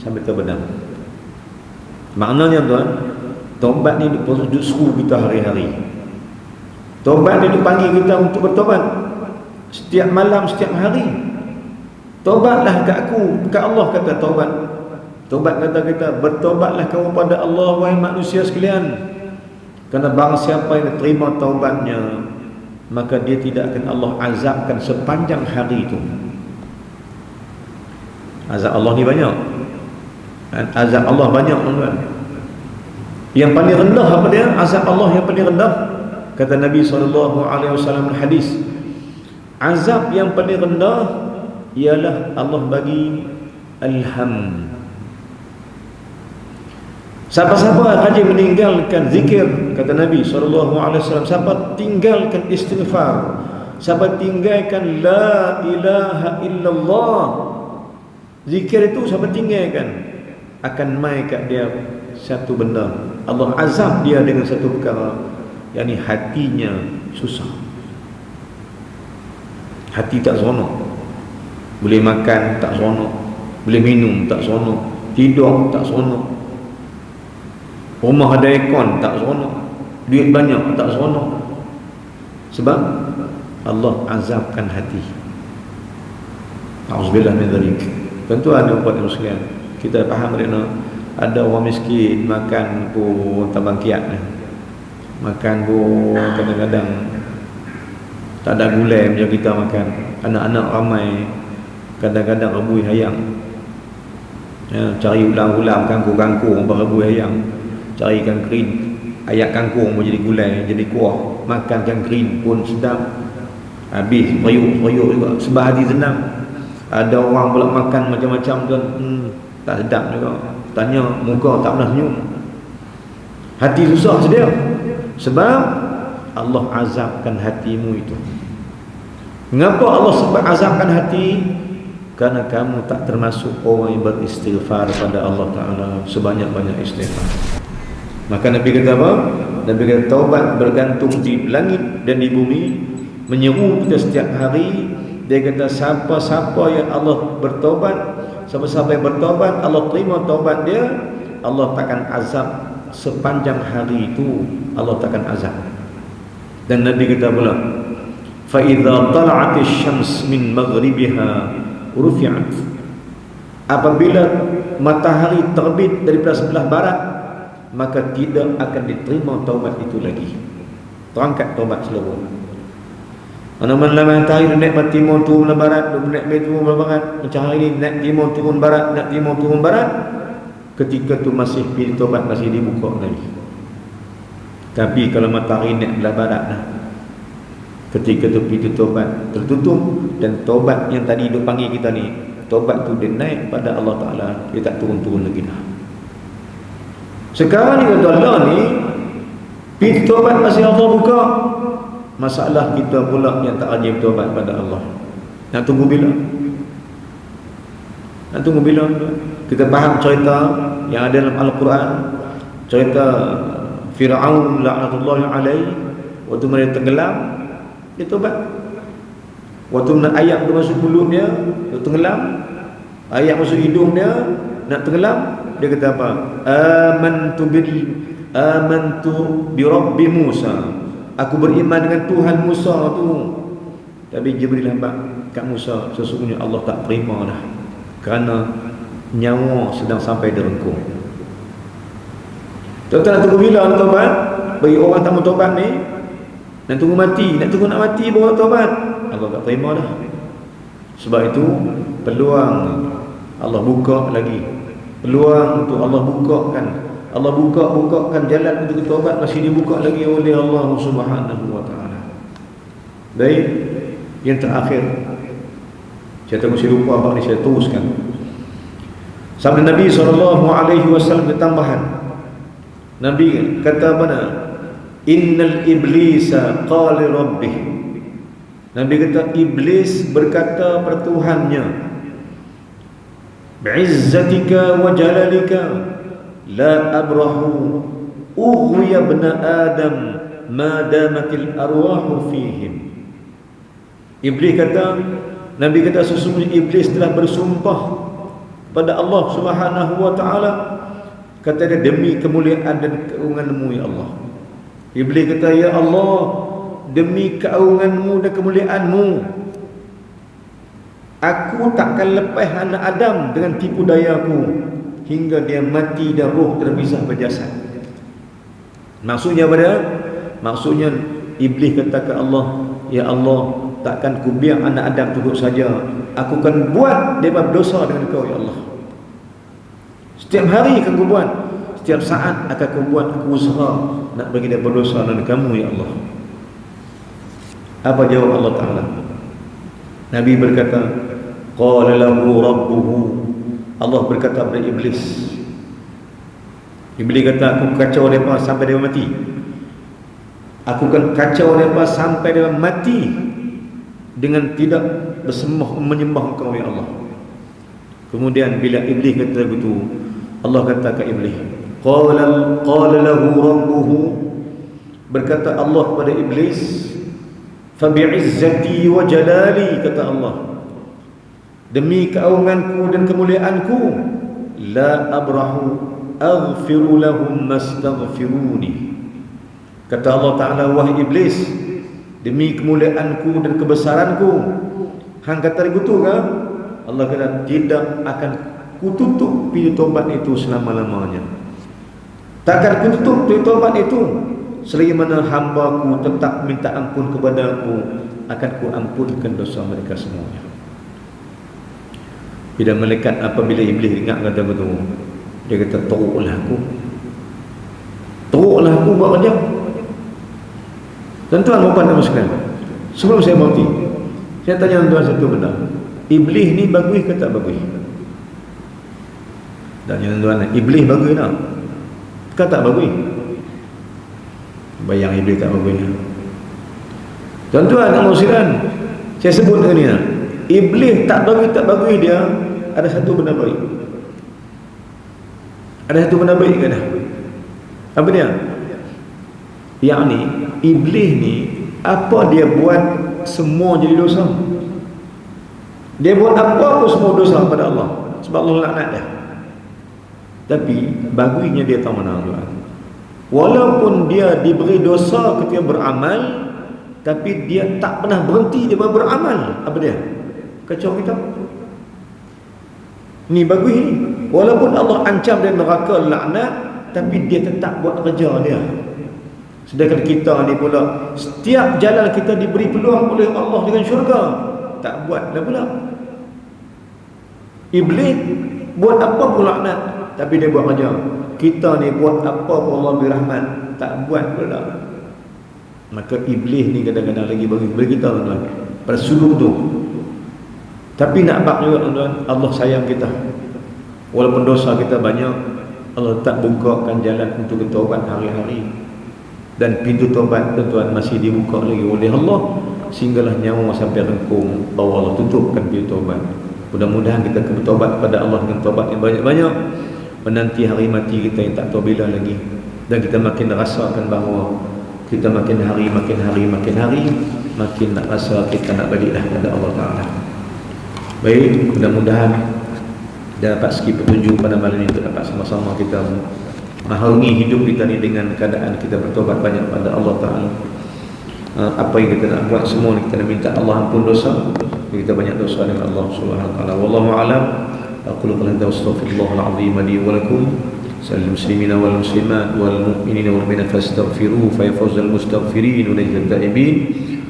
Speaker 1: sampai terbenam. Maknanya tuan, taubat ni disuruh kita hari-hari. Taubat ni dipanggil kita untuk bertaubat setiap malam, setiap hari. Taubatlah ke aku, ke Allah kata taubat. Taubat kata kita, bertaubatlah kamu pada Allah wahai manusia sekalian. Kerana barang siapa yang terima taubatnya, maka dia tidak akan Allah azabkan sepanjang hari itu. Azab Allah ni banyak. Azab Allah banyak, tuan-tuan. Yang paling rendah apa dia? Azab Allah yang paling rendah, kata Nabi SAW hadis, azab yang paling rendah ialah Allah bagi alham. Siapa-siapa rajin meninggalkan zikir, kata Nabi SAW, siapa tinggalkan istighfar, siapa tinggalkan la ilaha illallah, zikir itu siapa tinggalkan, akan mai kat dia satu benda, Allah azab dia dengan satu perkara, yakni hatinya susah. Hati tak seronok, boleh makan tak seronok, boleh minum tak seronok, tidur tak seronok, rumah ada aircon tak seronok, duit banyak tak seronok. Sebab Allah azabkan hati. Auzubillah min dzalik. Tentu ada ubat muslim. Kita faham rena ada orang miskin makan pun tambang kiat. Makan pun kadang-kadang tak ada gulai macam kita makan. Anak-anak ramai, kadang-kadang rebui hayang. Ya, cari ulang-ulang kangkung-kangkung berebui hayang. Carikan kering, ayak kangkung pun jadi gulai, jadi kuah. Makan kering pun sedap. Habis periuk-periuk juga sebab hati senang. Ada orang pula makan macam-macam kan, tak sedap juga. Tanya muka tak pernah senyum. Hati susah sedia. Sebab Allah azabkan hatimu itu. Mengapa Allah sebab azabkan hati? Karena kamu tak termasuk orang yang beristighfar pada Allah Ta'ala sebanyak-banyak istighfar. Maka Nabi kata apa? Nabi kata taubat bergantung di langit dan di bumi, menyeru kita setiap hari. Dia kata siapa-siapa yang Allah bertaubat, siapa-siapa yang bertaubat, Allah terima taubat dia, Allah takkan azab sepanjang hari itu, Allah takkan azab. Dan Nabi kata pula, fa idza tala'atis syams min maghribiha rufi'at. Apabila matahari terbit daripada sebelah barat, maka tidak akan diterima taubat itu lagi. Terangkat taubat seluruh. Mana-mana matahari naik timur turun barat, naik turun barat, macam hari ini naik timur turun barat, naik timur turun barat, ketika tu masih pintu taubat masih dibuka lagi. Tapi kalau matahari naik belah barat dah, ketika tu pintu taubat tertutup, dan taubat yang tadi duk panggil kita ni, taubat tu dia naik pada Allah Ta'ala, dia tak turun-turun lagi dah. Sekarang ni kata Allah ni, pintu taubat masih Allah buka. Masalah kita pula yang tak rajin bertaubat pada Allah. Nak tunggu bila? Nak tunggu bila? Kita faham cerita yang ada dalam Al-Quran, cerita Fir'aun la'natullahi alaihi, waktu mereka tenggelam, dia taubat. Waktu nak ayam tu masuk mulut dia, dia tenggelam. Ayam masuk hidung dia, nak tenggelam, dia kata apa? Amantu bi Rabbi Musa. Aku beriman dengan Tuhan Musa tu. Tapi Jibril hambat kat Musa, sesungguhnya Allah tak terima dah, kerana nyawa sedang sampai derengkung. Tuan-tuan nak tunggu bila nak taubat? Bagi orang tak mau taubat ni, nak tunggu mati, nak tunggu nak mati baru nak taubat, Allah tak terima dah. Sebab itu peluang Allah buka lagi, peluang untuk Allah bukakan, Allah bukakan jalan untuk taubat masih dibuka lagi oleh Allah Subhanahu wa taala. Baik, yang terakhir saya tak mesti lupa apa ni, saya teruskan. Sabda Nabi SAW bertambahan. Nabi kata mana? Innal iblisa qala rabbih. Nabi kata iblis berkata pada Tuhannya, bi'izzatika wa jalalika la abrahu ughwiya ibn adam ma damatil arwahu fihim. Iblis kata, Nabi kata sesungguhnya iblis telah bersumpah pada Allah Subhanahu wa taala, kata dia, demi kemuliaan dan keagunganmu ya Allah. Iblis kata, ya Allah, demi keagunganmu dan kemuliaanmu, aku takkan lepas anak Adam dengan tipu dayaku hingga dia mati dan roh terpisah berjasad. Maksudnya pada, maksudnya iblis kata ke Allah, ya Allah, takkan ku biar anak Adam duduk saja, aku akan buat dia berdosa dengan kau ya Allah. Setiap hari akan ku buat, setiap saat akan ku buat, aku usaha nak bagi dia berdosa dengan kamu ya Allah. Apa jawab Allah Ta'ala? Nabi berkata, qala lahu rabbuhu, Allah berkata kepada iblis. Iblis kata, aku kacau mereka sampai dia mati. Aku akan kacau mereka sampai dia mati dengan tidak bersembah menyembah engkau ya Allah. Kemudian bila iblis kata begitu, Allah kata ke iblis, qala lahu rabbuhu, berkata Allah kepada iblis, fa bi'izzati wa jalali, kata Allah, demi keagunganku dan kemuliaanku, la abrahu aghfiru lahum mastaghfiruni, Kata Allah Ta'ala, wahai iblis, demi kemuliaanku dan kebesaranku, hang kata begitu ke? Allah kata, tidak akan kututup pintu taubat itu selama-lamanya. Takkan kututup pintu taubat itu selagi mana hamba-Ku tetap minta ampun kepada-Ku, akan ku ampunkan dosa mereka semuanya. Bila malaikat, apabila iblis ingat kata begitu, dia kata, teruklah aku buat kerja. Tuan-tuan dan puan sekalian, sebelum saya berhenti, saya tanya tuan satu benda. Iblis ni bagus ke tak bagus? Tanya tuan, iblis bagus tak? Ke tak bagus? Bayang iblis tak bagus. Tuan-tuan dan sekalian, saya sebut ni, iblis tak bagus dia ada satu benda baik. Ada satu benda baik ke dah? Apa dia? Yang ni, iblis ni, apa dia buat semua jadi dosa. Dia buat apa pun semua dosa pada Allah, sebab Allah laknat dia. Tapi bagusnya dia tahu mana Tuhan. Walaupun dia diberi dosa ketika beramal, tapi dia tak pernah berhenti dia beramal. Apa dia? Kacau kita. Ni bagus ni. Walaupun Allah ancam dia neraka laknat, tapi dia tetap buat kerja dia. Sedangkan kita ni pula, setiap jalan kita diberi peluang oleh Allah dengan syurga, tak buat dah pula. Iblis buat apa pun laknat, tapi dia buat kerja. Kita ni buat apa pun Allah beri rahmat, tak buat pula. Maka iblis ni kadang-kadang lagi bagi kita, tuan-tuan, pada sudut tu. Tapi nak bak juga, tuan-tuan, Allah sayang kita. Walaupun dosa kita banyak, Allah tak bukakan jalan untuk bertaubat hari-hari. Dan pintu taubat, tuan-tuan, masih dibuka lagi oleh Allah, sehinggalah nyawa sampai rengkung bahawa Allah tutupkan pintu taubat. Mudah-mudahan kita bertaubat kepada Allah dengan taubat yang banyak-banyak, menanti hari mati kita yang tak tahu bila lagi. Dan kita makin rasakan bahawa kita makin hari makin nak rasa kita nak baliklah kepada Allah Ta'ala. Baik, mudah-mudahan kita dapat sikit petunjuk pada malam ini untuk dapat sama-sama kita mengharungi hidup kita ni dengan keadaan kita bertobat banyak pada Allah Ta'ala. Apa yang kita nak buat semua kita nak minta Allah ampun dosa, kita banyak dosa dengan Allah Subhanahu wa taala. Wallahu a'lam. Aqulu qawli hadza wa astaghfirullahal azim li wa lakum. Sallu muslimina wal muslimat wal mu'minina wal mu'minat fastaghfiruhu fa yafuzul mustaghfirin wa najzat taibin.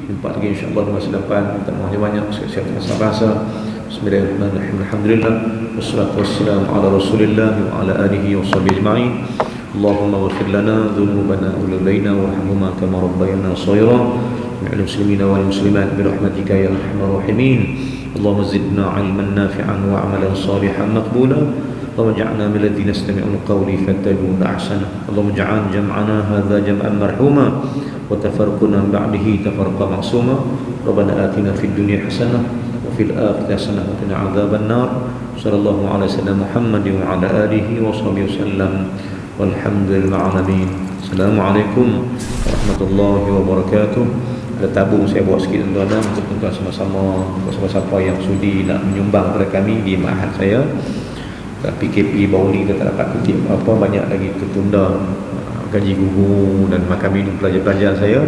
Speaker 1: Jumpa lagi insyaallah masa depan. Kita mohon banyak siap-siap bahasa. Bismillahirrahmanirrahim. Alhamdulillah wassalatu wassalamu ala Rasulillah wa ala alihi wa sahbihi ajma'in. Allahumma ighfir lana dhunubana wa lana warhamhuma kama rabbayana shaghira. المسلمين والمسلمات برحمتك يا ارحم الراحمين. اللهم زدنا علما نافعا وعملا صالحا مقبولا. اللهم اجعلنا من الذين يستمعون القول فيتبعون احسنه. اللهم اجعل جمعنا هذا جمعا مرحوما وتفرقنا من بعده تفرقا معصوما. ربنا آتنا في الدنيا حسنه وفي الآخرة حسنه وقنا عذاب النار. صلى الله على سيدنا محمد وعلى آله وصحبه وسلم والحمد لله العالمين. السلام عليكم ورحمة الله وبركاته. Ada tabung saya buat sikit, tuan-tuan, untuk tuan-tuan sama-sama, siapa-siapa yang sudi nak menyumbang kepada kami di ma'had saya. PKP baru ni kita tak dapat kutip apa, banyak lagi tertunda gaji guru dan makan minum pelajar-pelajar saya.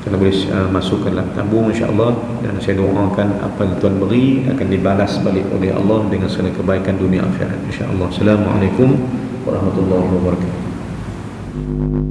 Speaker 1: Kita boleh masukkanlah tabung insya-Allah, dan saya doakan apa yang tuan beri akan dibalas balik oleh Allah dengan segala kebaikan dunia akhirat insya-Allah. Assalamualaikum warahmatullahi wabarakatuh.